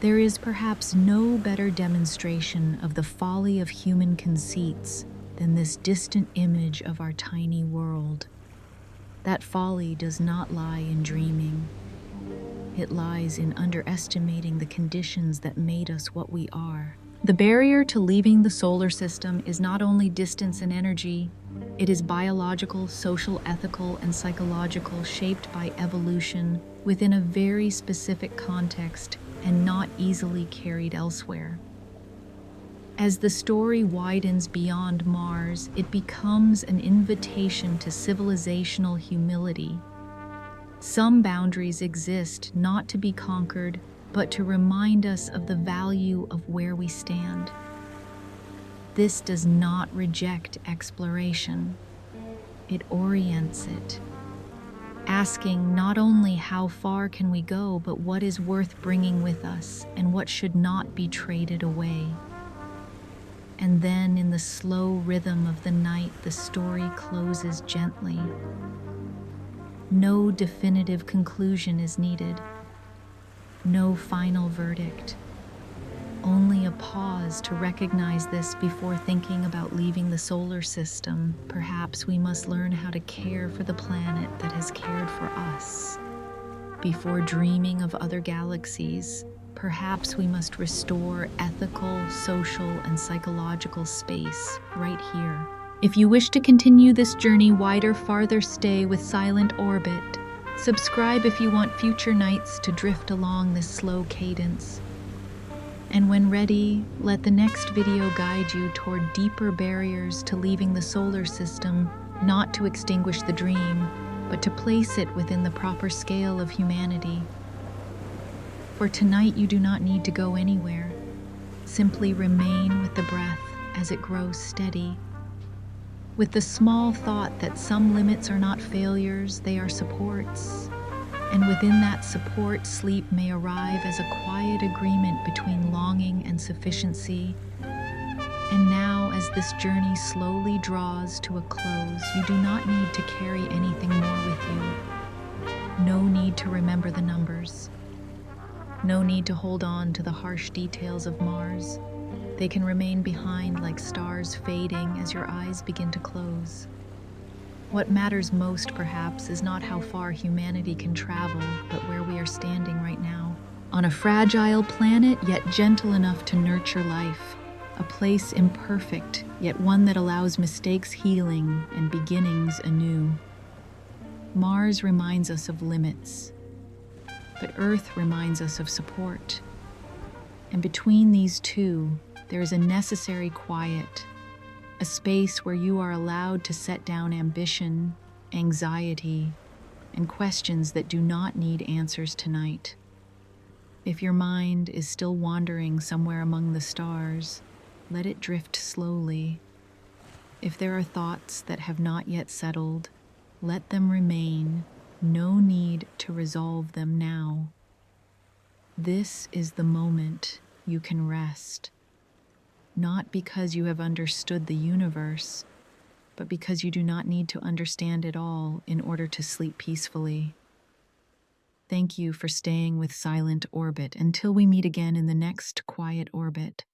"There is perhaps no better demonstration of the folly of human conceits than this distant image of our tiny world. That folly does not lie in dreaming. It lies in underestimating the conditions that made us what we are." The barrier to leaving the solar system is not only distance and energy, it is biological, social, ethical, and psychological, shaped by evolution within a very specific context and not easily carried elsewhere. As the story widens beyond Mars, it becomes an invitation to civilizational humility. Some boundaries exist not to be conquered, but to remind us of the value of where we stand. This does not reject exploration. It orients it, asking not only how far can we go, but what is worth bringing with us and what should not be traded away. And then in the slow rhythm of the night, the story closes gently. No definitive conclusion is needed. No final verdict. Only a pause to recognize this before thinking about leaving the solar system. Perhaps we must learn how to care for the planet that has cared for us. Before dreaming of other galaxies, perhaps we must restore ethical, social, and psychological space right here. If you wish to continue this journey wider, farther, stay with Silent Orbit. Subscribe if you want future nights to drift along this slow cadence. And when ready, let the next video guide you toward deeper barriers to leaving the solar system not to extinguish the dream, but to place it within the proper scale of humanity. For tonight you do not need to go anywhere. Simply remain with the breath as it grows steady, with the small thought that some limits are not failures, they are supports. And within that support, sleep may arrive as a quiet agreement between longing and sufficiency. And now, as this journey slowly draws to a close, you do not need to carry anything more with you. No need to remember the numbers. No need to hold on to the harsh details of Mars. They can remain behind like stars fading as your eyes begin to close. What matters most, perhaps, is not how far humanity can travel, but where we are standing right now. On a fragile planet, yet gentle enough to nurture life. A place imperfect, yet one that allows mistakes healing and beginnings anew. Mars reminds us of limits, but Earth reminds us of support. And between these two, there is a necessary quiet, a space where you are allowed to set down ambition, anxiety, and questions that do not need answers tonight. If your mind is still wandering somewhere among the stars, let it drift slowly. If there are thoughts that have not yet settled, let them remain. No need to resolve them now. This is the moment you can rest. Not because you have understood the universe, but because you do not need to understand it all in order to sleep peacefully. Thank you for staying with Silent Orbit. Until we meet again in the next quiet orbit.